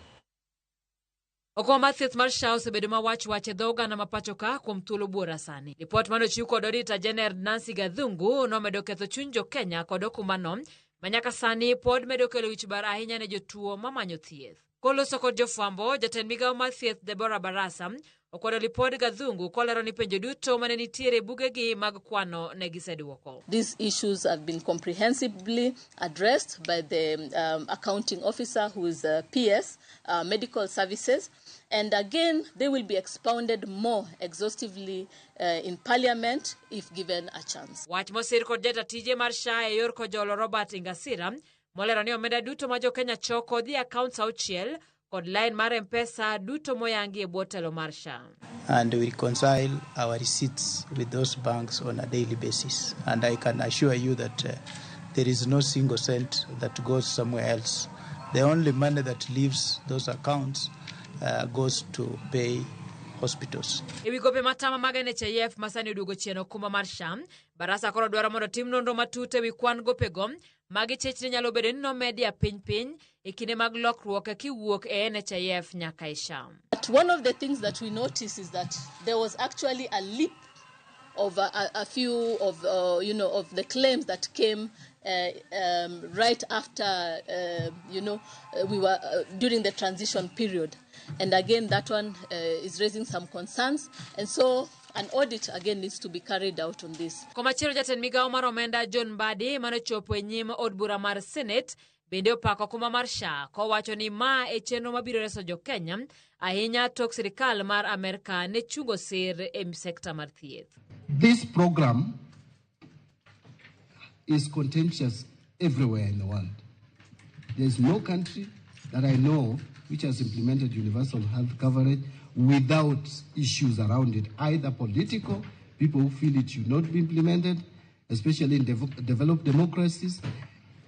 Okumba mar thieth mar SHA osebedo ma wach e dho oganda ma pacho ka kuom thuolo buora sani. Ripot manochiw kod Auditor General Nancy Gathungu nomedo ketho chuny jo Kenya kod okumbano manyaka sani pod medo kelo wich bar ahinya ne jotuo mamanyo thieth. Koloso kod jofwambo, jatend migawo mar thieth Deborah Barasa okwedo ripod Gathungu kolero ni penjo duto mane nitiere bugegi mag kwano ne giseduoko. These issues have been comprehensively addressed by the accounting officer who is PS, Medical Services. And again, they will be expounded more exhaustively in Parliament if given a chance. Wach mosir kod jata tije mar SHA e yor kojolo Robert Ingasira molero ni omenda duto ma jo Kenya choko dhi accounts 6 kod line mar M-Pesa duto moyangi e bwo telo mar SHA. And we reconcile our receipts with those banks on a daily basis. And I can assure you that there is no single cent that goes somewhere else. The only money that leaves those accounts goes to pay hospitals. Ewi gope matama mag NHIF masani oduogo chien okumba mar SHA, Barasa koro dwaro mondo tim nonro matut ewi kwan gopego magi chechni nyalo bedo ni nomedia piny e kinde mag lokruok kiwuok e NHIF nyaka e SHA. But one of the things that we noticed is that there was actually a leap of a few of of the claims that came right after we were during the transition period. And again, that one is raising some concerns. And so an audit again needs to be carried out on this. Komachiro jatend migawo mar omenda John Mbadi manochopo e nyim od bura mar Senate bende opako okumba mar SHA kowacho ni ma e chenro mabiro reso jo Kenya ahinya tok sirikal mar Amerika ne chungo sir e sekta mar thieth. This program is contentious everywhere in the world. There is no country that I know which has implemented universal health coverage without issues around it, either political, people who feel it should not be implemented, especially in developed democracies,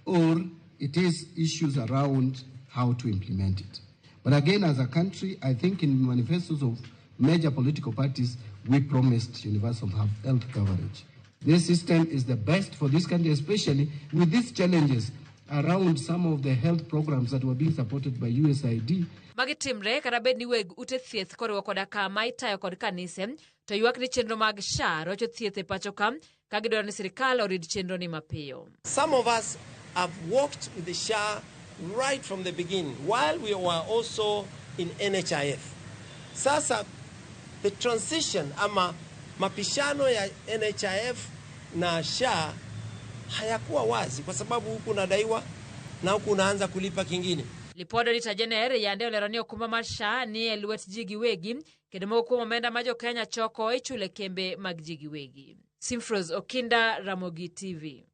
or it is issues around how to implement it. But again, as a country, I think in manifestos of major political parties, we promised universal health coverage. This system is the best for this country, especially with these challenges around some of the health programs that were being supported by USAID. Magitimre karabed ni weg ute thieth koriwo koda kama itayo kod kanise to ywak ni chenro mag SHA rocho thieth e pacho ka gidwaro ni sirikal orid chenro ni mapiyo. Some of us have worked with the SHA right from the beginning while we were also in NHIF. Sasa the transition ama mapishano ya NHIF na SHA hayakuwa wazi kwa sababu huku unadaiwa na huku unaanza kulipa kingine. Lipodo Auditor General yande olero ni okumba mar SHA ni e lwet ji giwegi kendo mokumo omenda ma jo Kenya choko e chule kembe mag ji giwegi. Simfros Okinda, Ramogi TV.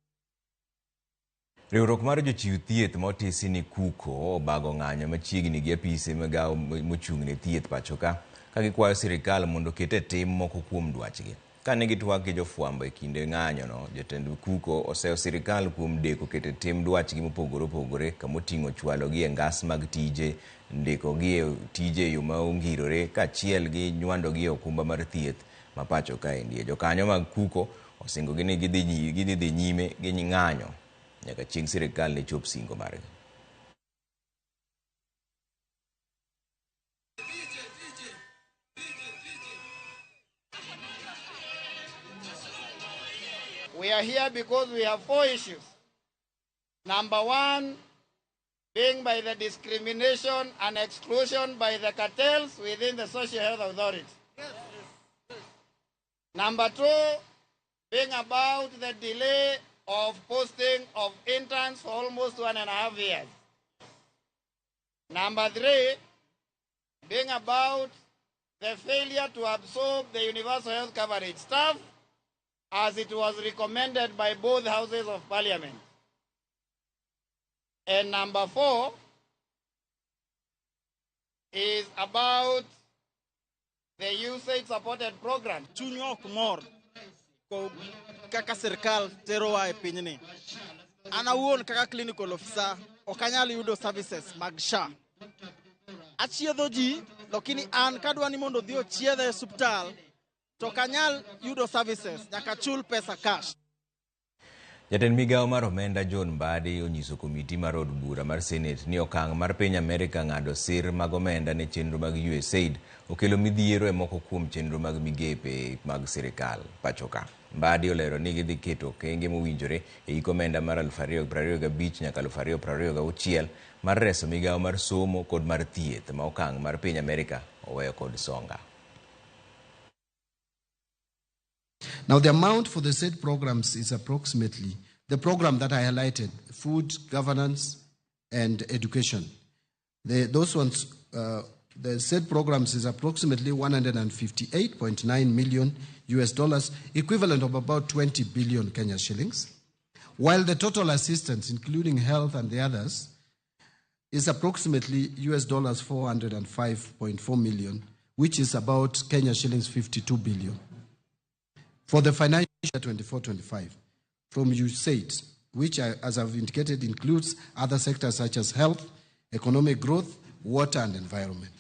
Riwruok mar jochiw thieth motisi ni kuko obago ng'anyo machiegni gi apise migawo mochung'ne thieth pacho ka gikwayo sirikal mondo kete tim moko kuom dwachgi. Kane gitwak gi jofwambo e kinde ng'anyo no, jatend kuko oseo sirikal kuom deko kete tim dwachgi mopogore opogore kamoting'o chwalo gi e ngas mag tije, ndiko gi e tije yo ma ongirore kaachiel gi nywando gi e okumba mar thieth ma pacho ka endi. Jokanyo mag kuko osingo gi ni gidhi nyime gi ng'anyo nyaka chieng' sirikal ne chop singo margi. We are here because we have 4 issues. Number 1, being by the discrimination and exclusion by the cartels within the Social Health Authority. Number 2, being about the delay of posting of interns for almost 1.5 years. Number 3, being about the failure to absorb the universal health coverage staff as it was recommended by both houses of parliament. And number 4 is about the usage supported program. Chunywa ok mor ko kaka sirkal terowa e pinyni. An awuon kaka clinical officer ok anyal yudo services mag SHA. Achiedho ji, lakini an kadwa ni mondo dhi ochiedha e osiptal to ok anyal yudo services, nyaka chul pesa cash. Jatend migao mar omenda John Mbadi onyiso komiti mar od bura mar Senate ni okang' mar piny Amerika ng'ado sir mag omenda ne chenro mag USAID okelo midhiero e moko kuom chenro mag migepe mag sirikal pachoka. Mbadi olero ni gidhi keto okenge mowinjore e hik omenda mar 2025 nyaka 2026 mar reso migao mar somo kod mar thieth ma okang' mar piny Amerika oweyo kod songa. Now, the amount for the said programs is approximately the program that I highlighted: food, governance, and education. Those ones, the said programs is approximately 158.9 million US dollars, equivalent of about 20 billion Kenya shillings, while the total assistance, including health and the others, is approximately US dollars 405.4 million, which is about Kenya shillings 52 billion. For the financial year 24-25, from USAID, which, as I've indicated, includes other sectors such as health, economic growth, water, and environment.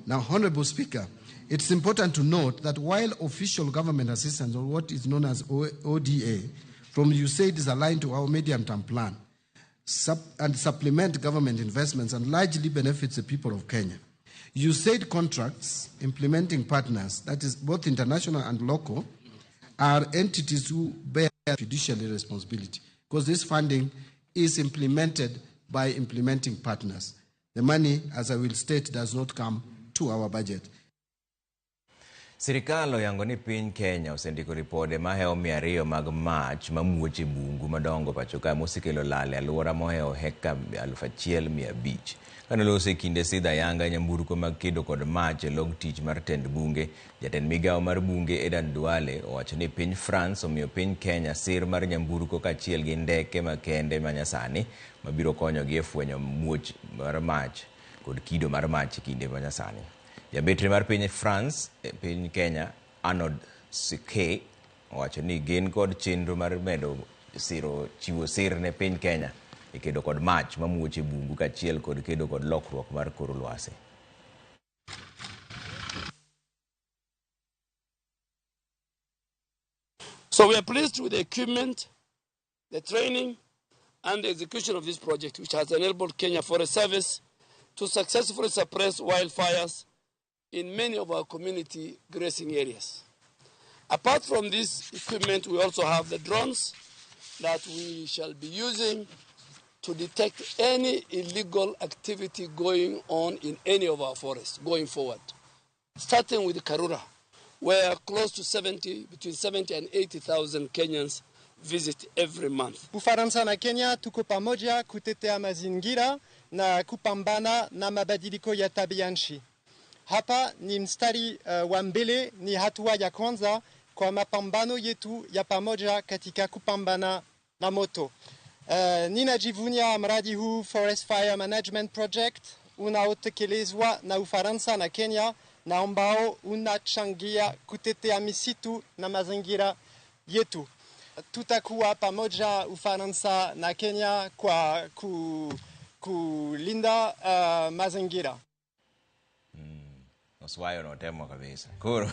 Now, Honorable Speaker, it's important to note that while official government assistance, or what is known as ODA, from USAID is aligned to our medium-term plan and supplement government investments and largely benefits the people of Kenya, USAID contracts implementing partners, that is both international and local, are entities who bear fiduciary responsibility, because this funding is implemented by implementing partners. The money, as I will state, does not come to our budget. Sirikal oyango ni piny Kenya osendiko ripode maheo 200 mag mach mamuoche bungu madongo pachoka mosekelo lal e alwora moheo heka 1,500. Kanolose kinde sidha yanga nyamburko mag kedo kod mach e log tich mar tend bunge, jatend migao mar bunge Edan Duale owacho ni piny France omiyo piny Kenya sir mar nyamburko kachiel gi ndeke makende manyasani mabiro konyogi e fwenyo muoch mar mach kod kido mar mach kinde manyasani. Jabetri mar piny France e piny Kenya Arnold Sike owacho ni gin kod chenro mar medo chiwo sir ne piny Kenya e kedo kod mach mamuoche bungu kachiel kod kedo kod lokruok mar kor lwasi. So we are pleased with the equipment, the training, and the execution of this project, which has enabled Kenya Forest Service to successfully suppress wildfires in many of our community grazing areas. Apart from this equipment, we also have the drones that we shall be using to detect any illegal activity going on in any of our forests going forward. Starting with Karura, where close to between 70 and 80,000 Kenyans visit every month. Ufaransa na Kenya tuko pamoja kutetea mazingira na kupambana na mabadiliko ya tabianchi. Hapa ni mstari wa mbele, ni hatua ya kwanza kwa mapambano yetu ya pamoja katika kupambana na moto. Ninajivunia mradi huu Forest Fire Management Project unaotekelezwa na Ufaransa na Kenya na ambao unachangia kutetea misitu na mazingira yetu. Tutakuwa pamoja Ufaransa na Kenya kwa kulinda mazingira. Oswayo no temo kabisa. Koro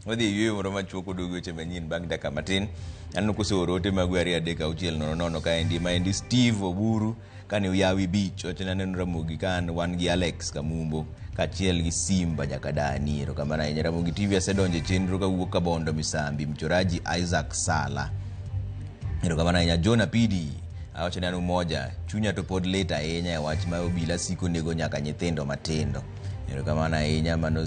wadhi yue moro machuoko dugo che manyin bang' dakika matin. Anno kusoro te magwari adeka uchiel nono ka endi Steve Oburu kane uyawi beach ochena neno Ramogi kan wan gi Alex Kamumbo kachiel gi Simba nyaka dani. Ero kamana yenye Ramogi TV asedonje chenro ka wuok ka Bondo Misambi mchoraji Isaac Sala. Ero kamana yenye Jonah Pidi awachena neno moja chunya to pod leta yenya wach ma obila siko nego nyaka nyithindo matindo. Kamana inya mano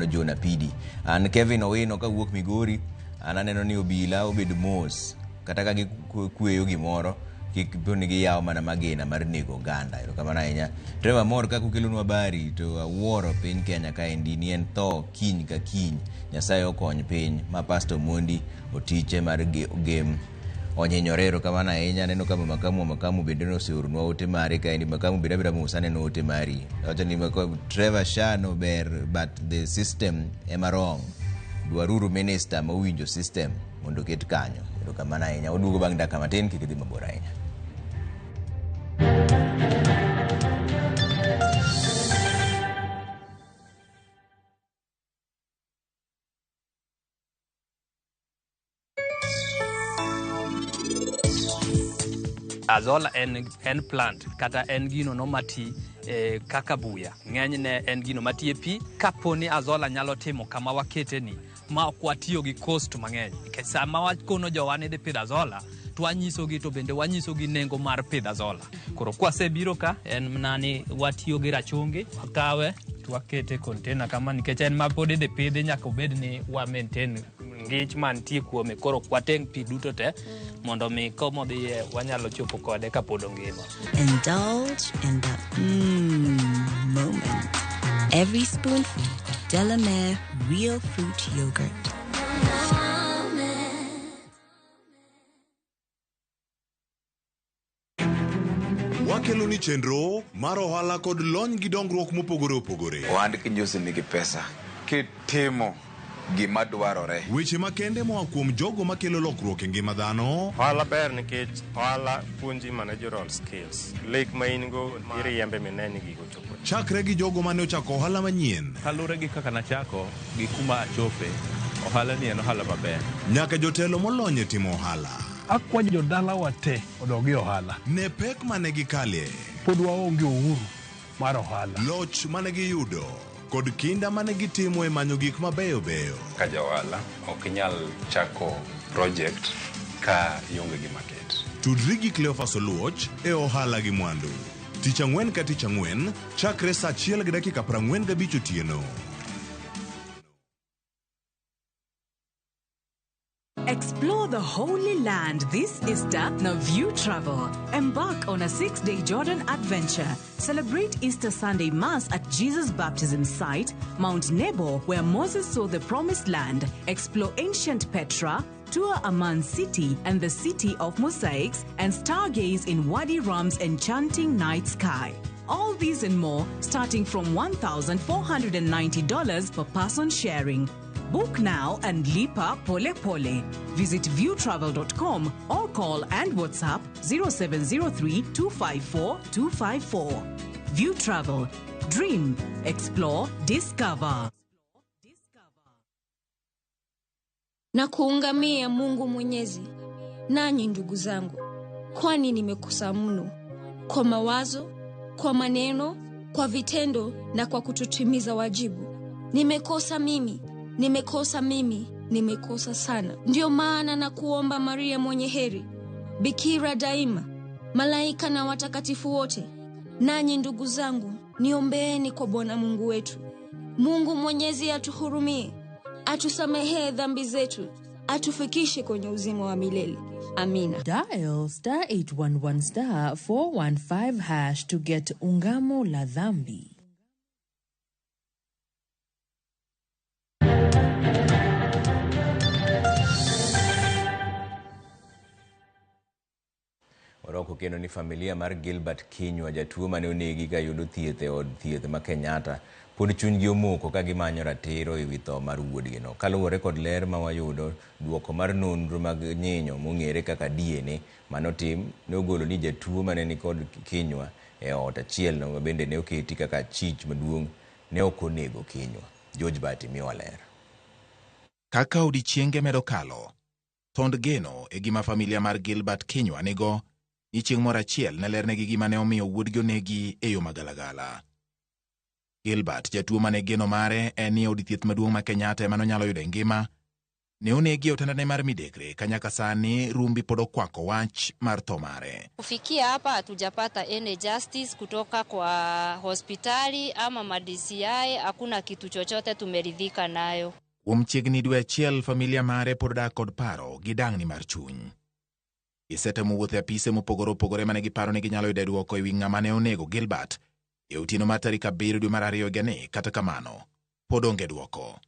Jonah Pidi. An Kevin Owino ka wuok Migori ananeno ni obila obed mos kata ka gikueyo gimoro kik boni gi yaw mana magina mar nego ganda. Kamana inya Trevor Mor ka kukelonwa habari to awuoro piny Kenya ka endi ni en tho kiny ka kiny. Nyasaye okony piny ma Pastor Mondi otiche mar game onyenyorero kamana ahinya. Neno kama makamu bende noseornwa ote mare ka endi makamu bira musane no ote mari wacho ni Trevor Shah no ber but the system ema wrong. Dwaruru minister mawinjo system mondo ket kanyo. Ero kamana ahinya. Oduogo bang' dakika matin, kik idhi mabor ahinya. Azola en plant kata en gino no mati kaka buya. Ng'enyne en gino mati e pi. Kaponi azola nyalo timo kama wakete ni ma ok watiyo gi cost mang'eny. Nikech sama wakono jowa ni dhi pidho azola, to wanyisogi to bende wanyisogi nengo mar pidho azola. Koro kwasebiro ka en mana ni watiyo gi rachungi, wakawe to wakete container kama, nikech en ma pod idhi pidhi nyaka obed ni wa maintain ngich mantie kuome. Koro kwateng' pi duto te mondo mi komodhiye wanyalo chopo kode kapod ongima. Indulge in the moment. Every spoonful Delamere real fruit yogurt. Wakelo ni chenro mar ohala kod lony gi dongruok mopogore opogore. Ohand kinyosi nigi pesa kitimo gima dwarore. Weche makende moa kuom jogo makelo lokruok e ngima dhano. Ohala ber nikech ohala puonji managerial skills. Lek ma in go iriembe mineni gigo chopo. Chakre gi jogo mane ochako ohala manyien. Kalure gi kaka nachako gi kuma achope, ohala ni en ohala maber. Nyaka jotelo molony e timo ohala. Akwajo jodala wate odogi ohala. Ne pek mane gikalie. Pod waonge uhuru mar ohala. Loch mane giyudo kod kinda mane gitimo e manyo gik mabeyo beyo. Ka jawala ok nyal chako project ka ionge gi market. Tudri gi Cleophas Oluoch e ohala gi mwandu. Tich ang'wen ka tich ang'wen chakre saa 1:45 otieno. Explore the Holy Land this Easter na View Travel. Embark on a 6-day Jordan adventure. Celebrate Easter Sunday Mass at Jesus Baptism Site, Mount Nebo, where Moses saw the Promised Land. Explore ancient Petra, tour Amman City and the City of Mosaics, and stargaze in Wadi Ram's enchanting night sky. All these and more starting from $1,490 per person sharing. Book now and lipa pole pole. Visit viewtravel.com or call and WhatsApp 0703-254-254. View Travel. Dream, explore, discover. Na kuungamia Mungu Mwenyezi, nanyi ndugu zangu, kwani nimekosa mno kwa mawazo, kwa maneno, kwa vitendo na kwa kutotimiza wajibu. Nimekosa sana. Ndio maana na kuomba Maria mwenye heri, Bikira daima, malaika na watakatifu wote, nanyi ndugu zangu, niombeeni kwa Bwana Mungu wetu. Mungu Mwenyezi atuhurumie, atusamehe dhambi zetu, atufikishe kwenye uzima wa milele. Amina. Dial *811*415# to get ungamo la dhambi. Oroko kendo ni familia mar Gilbert Kinyua, jatuo mane onegi ka yudo thieth e od thieth ma Kenyatta, pod chunygi omoko ka gimanyo ratiro e wi tho mar wuodgino. Kaluwore kod ler ma wayudo, duoko mar nonro mag nyinyo mong'ere kaka DNA manotim ne ogolo ni jatuo mane ni kod Kinyua e ot achiel no bende ne oketi kaka chich maduong' ne ok onego Kinyua. George Bati miwa ler. Kaka odiechienge medo kalo, thond geno e gima familia mar Gilbert Kinyua nigo ni chieng' moro achiel ne lernegi gima ne omiyo wuodgi onegi e yo magalagala. Gilbert, jatuo mane geno mare en ni od thieth maduong' ma Kenyatta ema nonyalo yudo ngima, ne onegi e otandane mar midekre ka nyaka sani rumbi pod okwako wach mar tho mare. Kufikia hapa hatujapata any justice kutoka kwa hospitali ama ma-DCI, hakuna kitu chochote tumeridhika nayo. Kuom chiegni dwe achiel familia mare pod dak kod paro gi dang'ni mar chuny. Gisetemo wuotho e apise mopogore opogore mane giparo ni ginyalo yudo duoko e wi ng'ama ne onego Gilbert e otieno mar tarik 7 dwe mar 2 kata kamano pod onge duoko.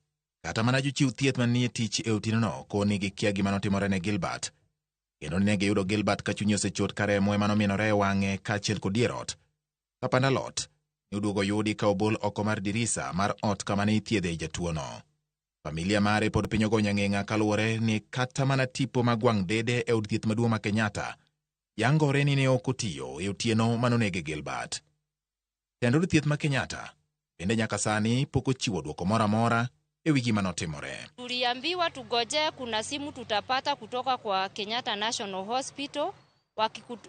Kata mana jochiw thieth manie tich e otienono koni gikia gima notimore ne Gilbert, Kendo ne giyudo Gilbert ka chunye osechot ka remo ema nomienore e wang'e kaachiel kod dier ot. Kapanda lot ne oduogo yudi ka obol oko mar dirisa mar ot kama ne ithiedhe jatuono. Familia mare pod piny ogonya ng'eng'a kaluwore ni kata mana tipo mag wang' dede e od thieth maduong' ma Kenyatta yangore ni ne ok otiyo e otieno manonege Gilbert. Tend od thieth ma Kenyatta bende nyaka sani pok ochiwo dwoko moro amora e wi gima notimore. Tuliambiwa tugoje, kuna simu tutapata kutoka kwa Kenyatta National Hospital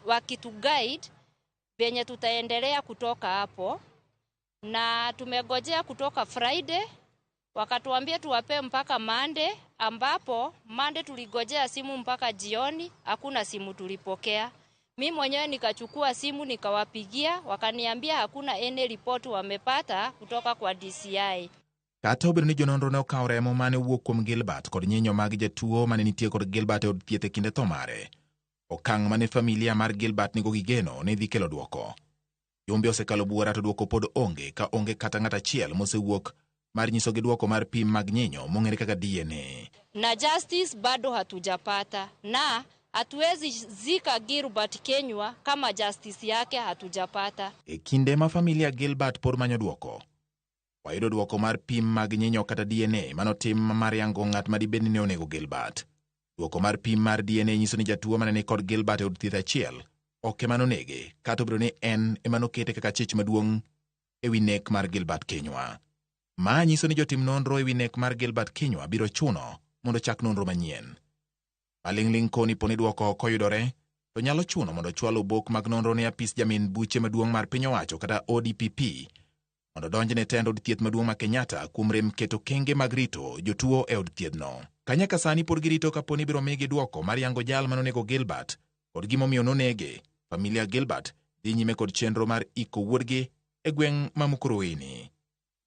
wakituguide venye tutaendelea kutoka hapo, na tumegojea kutoka Friday, wakatuambia tuwape mpaka Monday, ambapo Monday tuligojea simu mpaka jioni, hakuna simu tulipokea. Mimi mwenyewe nikachukua simu nikawapigia, wakaniambia hakuna any report wamepata kutoka kwa DCI. Kata obedo ni jononro ne okawo remo mane wuok kuom Gilbert kod nyinyo mag jatuo mane nitie kod Gilbert e od thieth e kinde tho mare, okang' mane familia mar Gilbert nigo gi geno ne dhi kelo dwoko. Jumbe osekalo buora to dwoko pod onge, ka onge kata ng'at achiel mosewuok mar nyiso gi dwoko mar pim mag nyinyo mong'ere kaka DNA. Na justice bado hatujapata, na hatuwezi zika Gilbert Kenywa kama justice yake hatujapata. E kinde ma familia Gilbert pod manyo dwoko, wayudo dwoko mar pim mag nyinyo kata DNA manotim mar yango ng'at madibed ni onego Gilbert. Dwoko mar pim mar DNA nyiso ni jatuo mane ni kod Gilbert e od thieth achiel ok ema nonege, kata obedo ni en ema nokete kaka chich maduong' e wi nek mar Gilbert Kenywa. Ma nyiso ni jotim nonro e wi nek mar Gilbert Kenywa biro chuno mondo chak nonro manyien. Maling'ling' koni poni dwoko ok oyudore, to nyalo chuno mondo chwal obok mag nonro ne apis jamin buche maduong' mar piny owacho kata ODPP mondo donjne tend od thieth maduong' ma Kenyatta kuom rem keto kenge mag rito jotuo e od thiedhno. Kanyaka sani pod girito kaponi biro migi dwoko mar yango jal manonego Gilbert kod gimomiyo nonege. Familia Gilbert dhi nyime kod chenro mar iko wuodgi e gweng' ma Mukurweini.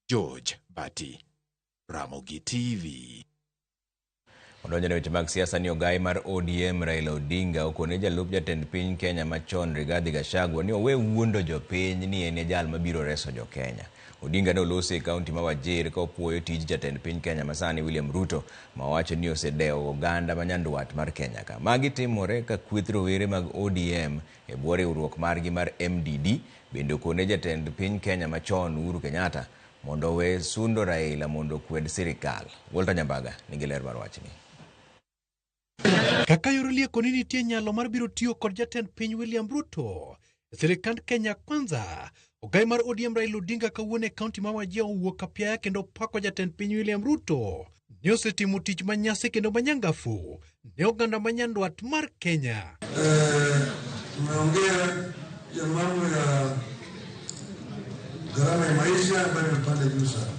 George Bati, Ramogi TV. Odonjone weche mag siasa ni ogai mar ODM Raila Odinga okone jalup jatend piny Kenya machon Rigathi Gachagua ni owe wuondo jopiny ni en jal mabiro reso jo Kenya. Odinga ne olosi e kaunti ma Wajir ka opuoyo tij jatend piny Kenya masani William Ruto, ma wacho ni osedeo oganda ma nyandwat mar Kenya ka. Magi timore ka kweth rowere mag ODM e bwo riwruok margi mar MDD bende okone jatend piny Kenya machon Uhuru Kenyatta mondo we sundo Raila mondo kwed sirikal. Walter Nyambaga nigi ler mar wachni. Kaka yor lieko ni nitie nyalo mar biro tiyo kod jatend piny William Ruto e sirikand Kenya Kwanza, ogai mar ODM Raila Odinga kawuono e kaunti ma Wajir owuok apiaya kendo pako jatend piny William Ruto ni osetimo tich manyasi kendo manyangafu ne oganda manyandwat mar Kenya. Tumeongea ya mambo ya gharama ya maisha ambayo imepanda juu sana.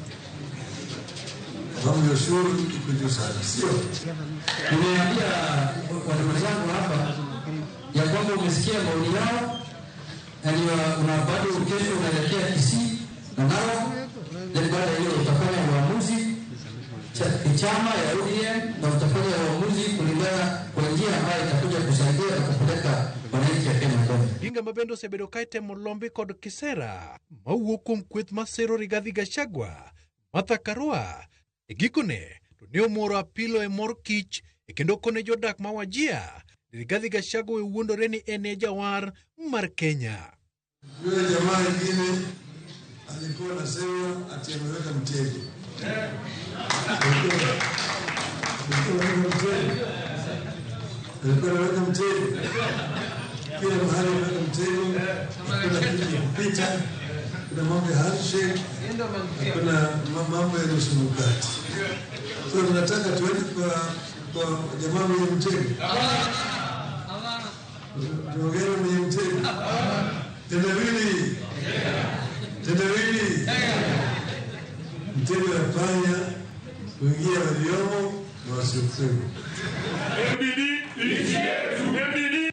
Mambo ya ushuru iko juu sana, sio? Nimeambia watu zangu hapa ya kwamba umesikia maoni yao na ni bado kesho unaelekea Kisii na Narok, then baada ya hiyo utafanya uamuzi chama ya ODM na utafanya uamuzi kulingana kwa njia ambayo itakuja kusaidia na kupeleka wananchi ya Kenya mbele. Odinga mabendo osebedo ka itemo lombi kod kisera mawuok kuom kweth masero Rigathi Gachagua, Martha Karua. E gikone to ne omoro apilo e mor kich e kendo kone jodak ma Wajir Rigathi Gachagua wuondore ni en jawar mar Kenya. Yule jamaa mwingine alikuwa anasema ati ameweka mtego. Alikuwa anaweka mtego. Kila mahali anaweka mtego. Kuna kitu kupita. Kuna mambo ya handshake. Kuna mambo ya nusu mkate. So tunataka tuende kwa jamaa mwenye mtego. Tuongee mwenye mtego. Tendawili. Mtego ya panya kuingia waliomo na wasiokuwemo.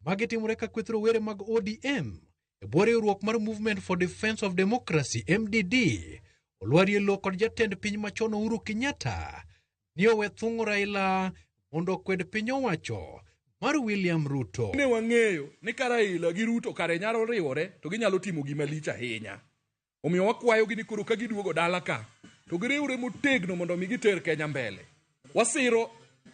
Magi timore ka kweth rowere mag ODM e bwo riwruok mar Movement for Defense of Democracy MDD olwari e lo kod jatend piny machon Uhuru Kenyatta ni owe thung'o Raila mondo kwed piny owacho mar William Ruto. Ne wang'eyo ni ka Raila gi Ruto kare nyalo riwore to ginyalo timo gima lich ahinya. Omiyo wakwayogi ni koro ka giduogo dala ka to giriwre motegno mondo mi giter Kenya mbele. Wasiro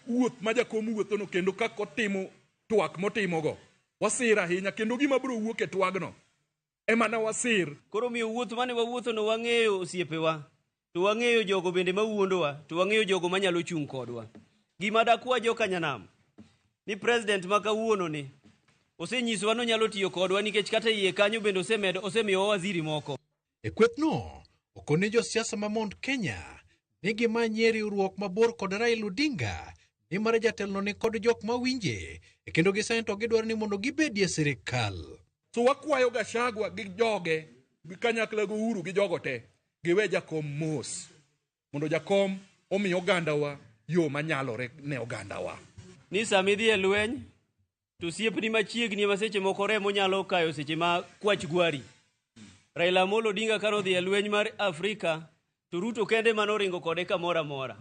wuoth ma jakom wuothono kendo kako timo twak motimogo. Wasir ahinya kendo gima biro wuok e twagno ema na wasir. Koro miyo wuoth mane wawuotho no wang'eyo osiepewa, to wang'eyo jogo bende mawuondowa, to wang'eyo jogo manyalo chung' kodwa. Gima dakwa joka nyanam ni president ma kawuono ni osenyisowa no nyalo tiyo kodwa nikech kata iye kanyo bende osemiyowa waziri moko. E kwethno okone josiasa ma Mount Kenya ni gimanye riwruok mabor kod Raila Odinga ni mar jatelno ni kod jok mawinje kendo gisani to gidwaro ni mondo gibedie sirikal. So wakwayo Gachagua gi joge gi kanyakla go Uhuru gi jogo te giwe jakom mos mondo jakom omi ogandawa yo manyalore ne ogandawa. Ni samidhi e lweny to siepni machiegni ma seche moko remo nyalo kayo seche ma kwach gwari. Raila Amolo Odinga kanodhi e lweny mar Afrika to Ruto kende manoringo kode kamora mora.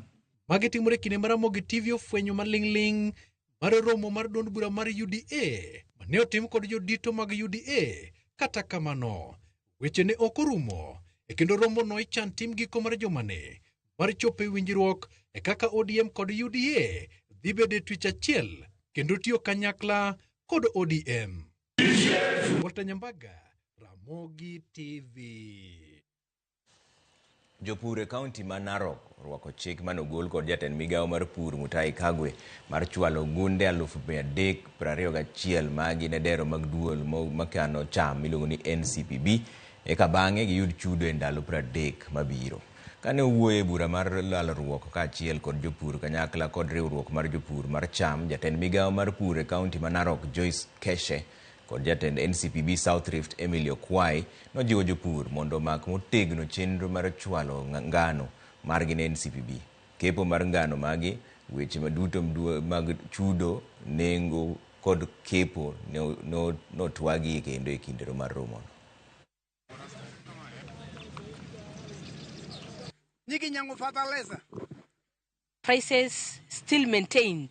Magi timore kinde mar Ramogi TV ofwenyo maling'ling mar romo mar duond bura mar UDA mane otim kod jodito mag UDA. Kata kamano weche ne ok orumo kendo romo no ichan tim giko mar jomane mar chope winjruok kaka ODM kod UDA dhi bede twich achiel kendo tiyo kanyakla kod ODM. Walter Nyambaga, Ramogi TV. Jopur e kaunti ma Narok rwako chik manogol kod jatend migawo mar pur Mutahi Kagwe mar chwalo gunde 321 magi ne dero mag duol makano cham miluongo ni NCPB eka bang'e giyud chudo e ndalo 30 mabiro. Kane owuoye bura mar lalruok kaachiel kod jopur kanyakla kod riwruok mar jopur mar cham, jatend migawo mar pur e kaunti ma Narok Joyce Keshe kod jatend NCPB South Rift Emilio Kwai nojiwo jopur mondo mak motegno chenro mar chwalo ngano margi ne NCPB. Kepo mar ngano magi, weche maduto mag chudo, nengo kod kepo notwagi kendo e kindero mar romo. Prices still maintained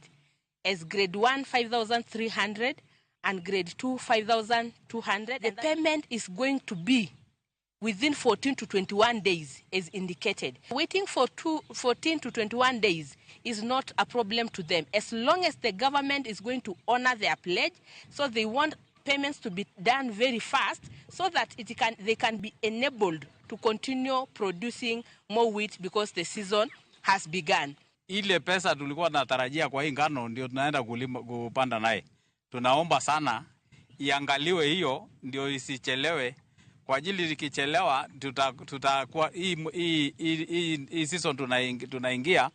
as grade 1 5,300 and grade 2 5,200. The payment is going to be within 14 to 21 days as indicated. Waiting for 14 to 21 days is not a problem to them as long as the government is going to honor their pledge. So they want payments to be done very fast so that they can be enabled to continue producing more wheat because the season has begun. Ile pesa tulikuwa tunatarajia kwa hii ngano ndio tunaenda kupanda naye. Tunaomba sana iangaliwe hiyo ndio isichelewe, kwa ajili ikichelewa tutakuwa hii season tunaingia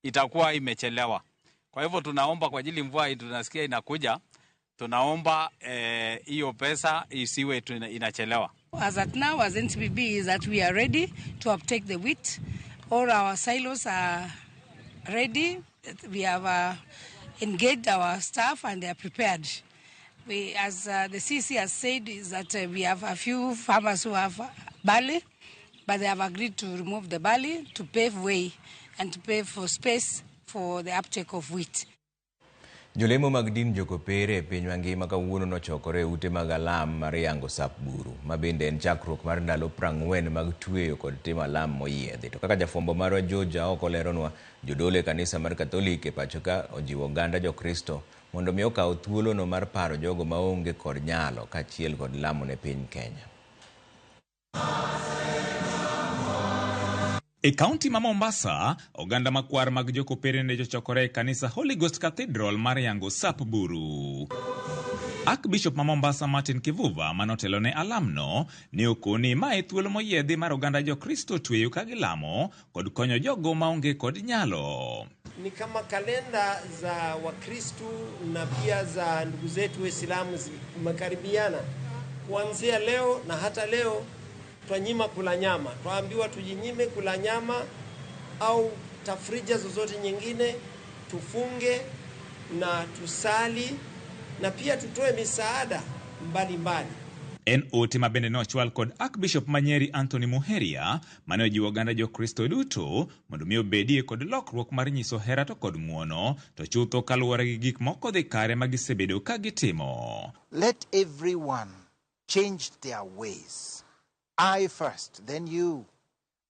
itakuwa imechelewa. Kwa hivyo tunaomba kwa ajili mvua hii tunasikia inakuja, tunaomba hiyo pesa isiwe inachelewa. As at now, as NCPB, is that we are ready to uptake the wheat. All our silos are ready. We have engaged our staff and they are prepared. We, as the CC has said, is that we have a few farmers who have barley, but they have agreed to remove the barley to pave way and to pave for space for the uptake of wheat. Jolemo mag din jokopere e piny mangima kawuono nochokore ute mag alam mar yango sap buru, ma bende en chakruok mar ndalo 40 mag tweyo kod timo alam moyiedhi. To kaka jafwambo marwa Joja oko leronwa, jodolo e kanisa mar Katholik e pachoka ojiwo oganda jokristo mondo mi okaw thuolono mar paro jogo maonge kod nyalo kaachiel kod lamo ne piny Kenya. E kaunti ma Mombasa, oganda makwar mag jokopere ne jochokore e kanisa Holy Ghost Cathedral mar yango sap buru. Archbishop ma Mombasa Martin Kivuva manotelo ne alamno ne okoni mae thuolo moyiedhi mar oganda jokristo tweyo ka gilamo kod konyo jogo maonge kod nyalo. Ni kama kalenda za Wakristo na pia za ndugu zetu Waislamu zimekaribiana. Kuanzia leo na hata leo twanyima kula nyama. Twaambiwa tujinyime kula nyama au tafrija zozote nyingine, tufunge na tusali na pia tutoe misaada mbalimbali. En ote ma bende nochwal kod Archbishop Manyeri Anthony Muheria mane ojiwo oganda jokristo duto mondo mi obedie kod lokruok mar nyiso hera to kod muono to chutho kaluwore gi gik moko dhi kare ma gisebedo ka gitimo. Let everyone change their ways. I first, then you.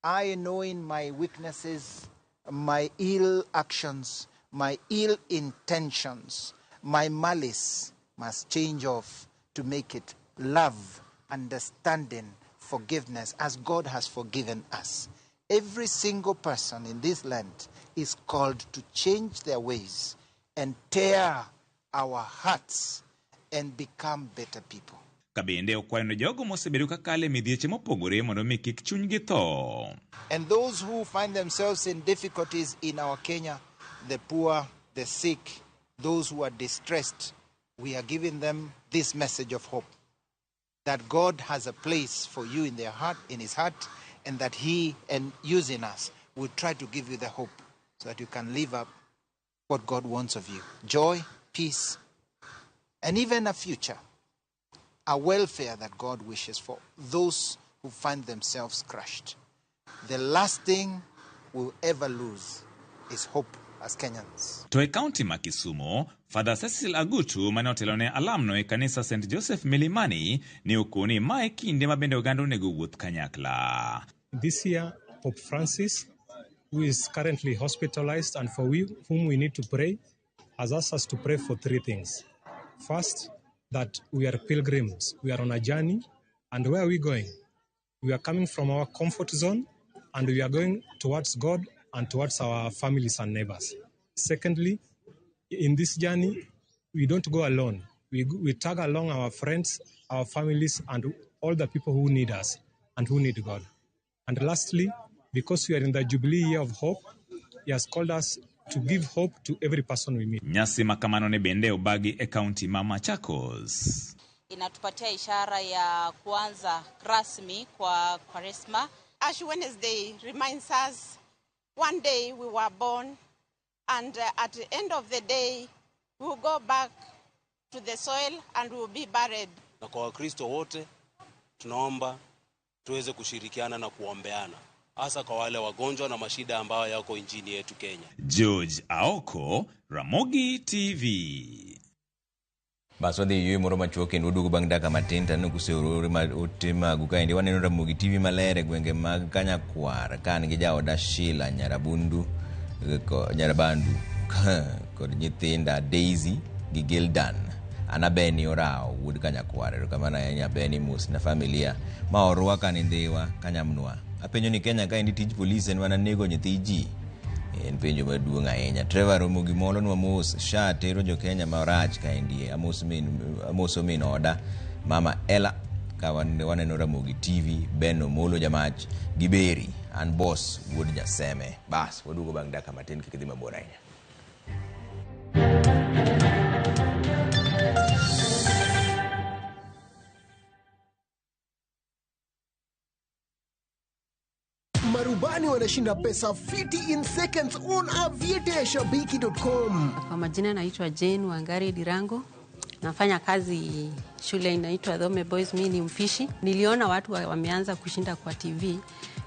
I knowing my weaknesses, my ill actions, my ill intentions, My malice must change off to make it love, understanding, forgiveness, as God has forgiven us. Every single person in this land is called to change their ways and tear our hearts and become better people. Kabende okwayo jogo mosebedo kakale midhieche mopogore mondo mi kik chunygi tho. And those who find themselves in difficulties in our Kenya, the poor, the sick, those who are distressed, we are giving them this message of hope. That God has a place for you in their heart, in his heart, and that he, and using us, will try to give you the hope so that you can live up what God wants of you. Joy, peace, and even a future, a welfare that God wishes for those who find themselves crushed. The last thing we'll ever lose is hope as Kenyans. To e county ma Kisumu, Father Cecil Agutu manotelone alamno e kanisa St. Joseph Milimani ni ukuni mae kinde mabende oganda onego wuoth kanyakla. This year, Pope Francis, who is currently hospitalized and for whom we need to pray, has asked us to pray for 3 things. First, that we are pilgrims. We are on a journey. And where are we going? We are coming from our comfort zone and we are going towards God and towards our families and neighbors. Secondly, in this journey, we don't go alone. We tag along our friends, our families, and all the people who need us and who need God. And lastly, because we are in the Jubilee year of hope, he has called us to give hope to every person we meet. Nyasi makamano ne bende obagi e county ma Machakos. Inatupatia ishara ya kuanza rasmi kwa Kwaresma. Ash Wednesday reminds us one day we were born, and at the end of the day we will go back to the soil and we will be buried. Na kwa Wakristo wote tunaomba tuweze kushirikiana na kuombeana, hasa kwa wale wagonjwa na mashida ambayo yako nchini yetu Kenya. George Aoko, Ramogi TV. Baswadi yu moro machuoke ndugu bang daka matinta nuku seururi utima gukaindi waneno Ramogi TV malere gwenge mag Kanyakwar kan gi jaoda Sheila Nyarabandu kod nyithinda Daisy gi Gildan Anabeni Orao Wood Kanyakwar kamana ya Beni Mus na familia ma orwaka ni ndewa Kanyamnwa apenyo ni Kenya ka indi tij police en wana nego nyithi ji en penjo maduong' ahinya. Trevor Ramogi molo nwa mos sha tero jo Kenya ma rach ka indi amos min oda mama Ella ka waneno Ramogi TV Beno Molo Jamach Giberi and boss Wood Nyaseme. Bas wadugo bang daka matin kikidhi mabor ahinya. Marubani wanashinda pesa fiti in seconds on aviateshabiki.com. Kwa majina naitwa Jane Wangari Dirango. Nafanya kazi shule inaitwa Dhome Boys, mimi ni mpishi. Niliona watu wameanza kushinda kwa TV.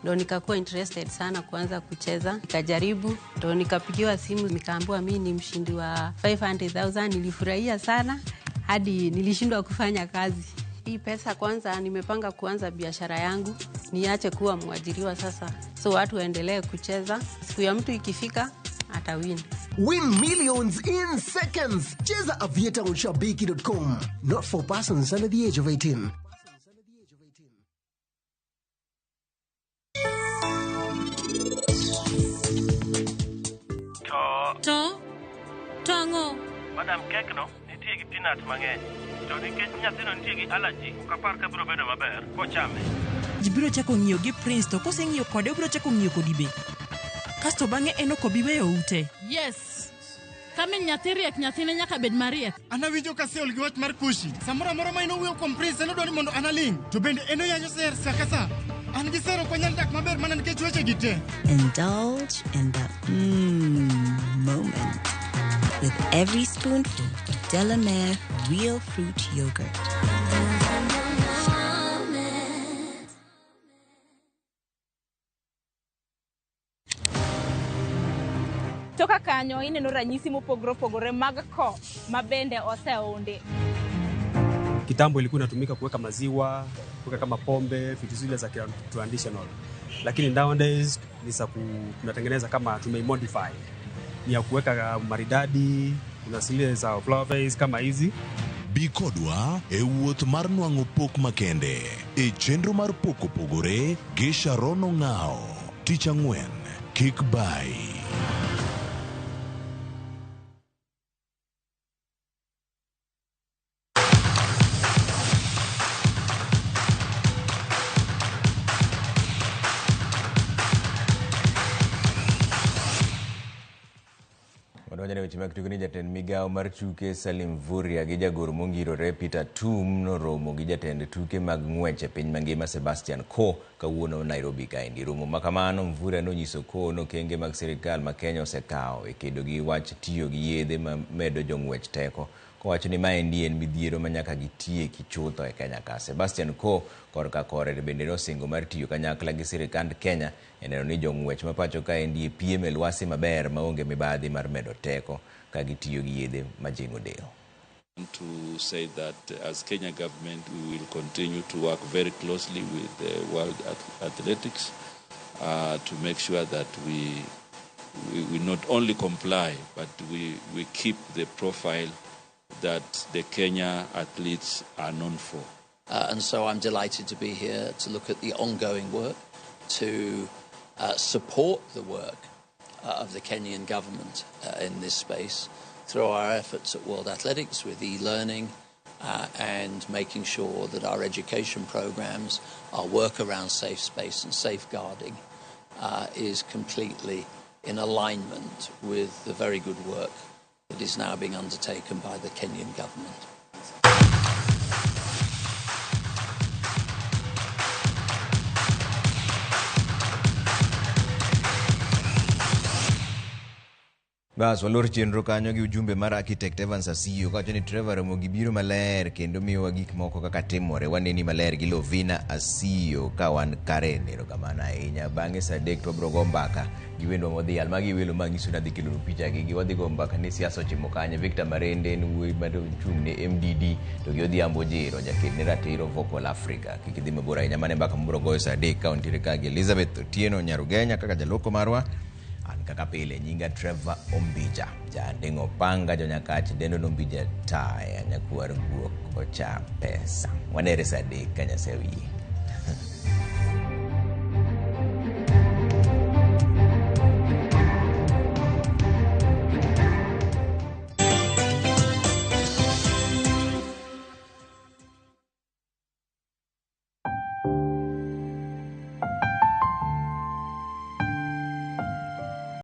Ndio nikakuwa interested sana kuanza kucheza. Nikajaribu, ndio nikapigiwa simu nikaambiwa mimi ni mshindi wa 500,000. Nilifurahia sana hadi nilishindwa kufanya kazi. Hii pesa kwanza nimepanga kuanza biashara yangu, niache kuwa mwajiriwa sasa. So watu waendelee kucheza, siku ya mtu ikifika atawin. Win millions in seconds. Cheza Aviator on shabiki.com. Not for persons under the age of 18. Tongo. Madam Kekno, nitie gi peanut mang'eny. To nikech nyathino nitie gi allergy, ok apar ka biro bedo maber kochame. Jibiro chako ng'iyo gi Prince, to koseng'iyo kode obiro chako ng'iyo kodi be. Kasto bang'e eno kobi weyo ute. Yes. Kame nyathi riek, nyathine nyaka bed mariek. Anawinjo ka seol gi wach mar kushi. Samora moro ma ino wuoyo kuom Prince, eno dwani mondo analing. To bende eno yanyo ser saka sa. An gi sero kwanyal dak maber mana nikech weche gi te. Indulge in that moment with every spoonful of Delamere real fruit yogurt. Toka kanyo ineno ranyisi mopogore mag ko mabende oseunde. Kitambo ilikuwa inatumika kuweka maziwa, kuweka kama pombe, vitu zile za traditional. Lakini nowadays ni tunatengeneza kama tumeimodify. Ni ya kuweka maridadi, kuna zile za flower vase kama hizi. Bikodwa e wuoth mar nwang'o pok makende e chenro mar poko pogore gi Sharon Ong'ao. Tich Ang'wen, kik bai. Wadonjane weche mag tuke ni jatend migao mar tuke Salim Vuria gi jagoro mongirore Peter Tum noromo gi jatend tuke mag ng'wech e piny mangima Sebastian Coe kawuono Nairobi kaendi. Romo makamano Mvuria nonyiso Coe nokenge mag sirikal ma Kenya osekawo e kedo gi wach tiyo gi yedhe ma medo jong'wech teko, kowacho ni maendi en midhiero ma nyaka gitieki chutho e Kenya ka. Sebastian Coe korka kore bende nosingo mar tiyo kanyakla gi sirikand Kenya e neno ni jong'wech ma pacho kaendi e piem e lwasi maber maonge mibadhi mar medo teko ka gitiyo gi yedhe majingo del. To say that as Kenya government we will continue to work very closely with the World Athletics to make sure that we not only comply but we keep the profile that the Kenya athletes are known for. And so I'm delighted to be here to look at the ongoing work, to support the work of the Kenyan government in this space through our efforts at World Athletics with e-learning and making sure that our education programs, our work around safe space and safeguarding is completely in alignment with the very good work that is now being undertaken by the Kenyan government. Bas walor chenro kanyo gi ujumbe mar architect Evans Asiyo kacho ni Trevor Ramogi biro maler kendo miyowa gik moko kaka timore waneni maler gi Lovina Asiyo ka wan Karen erokamano ahinya. Bang'e saa adek to wabiro go mbaka gi wendwa modhial magi welo manyiso na dhi kelo picha gi wadhi go mbaka ni siasa ochimo kanye. Victor Marende en wuoyi madochung' ne MDD to gi Odhiambo Jiro jaked ne ratiro Vocal Africa. Kik idhi mabor ahinya mane mbaka mabiro goyo saa adek ka wantiere ka gi Elizabeth Otieno Nyarugenya kaka jaloko marwa. Kaka pile nyinga Trevor Ombija jandingo panga jonyakach dendo nombija taya nyakuar guok ocha pesa wanere sadi kanya sewi.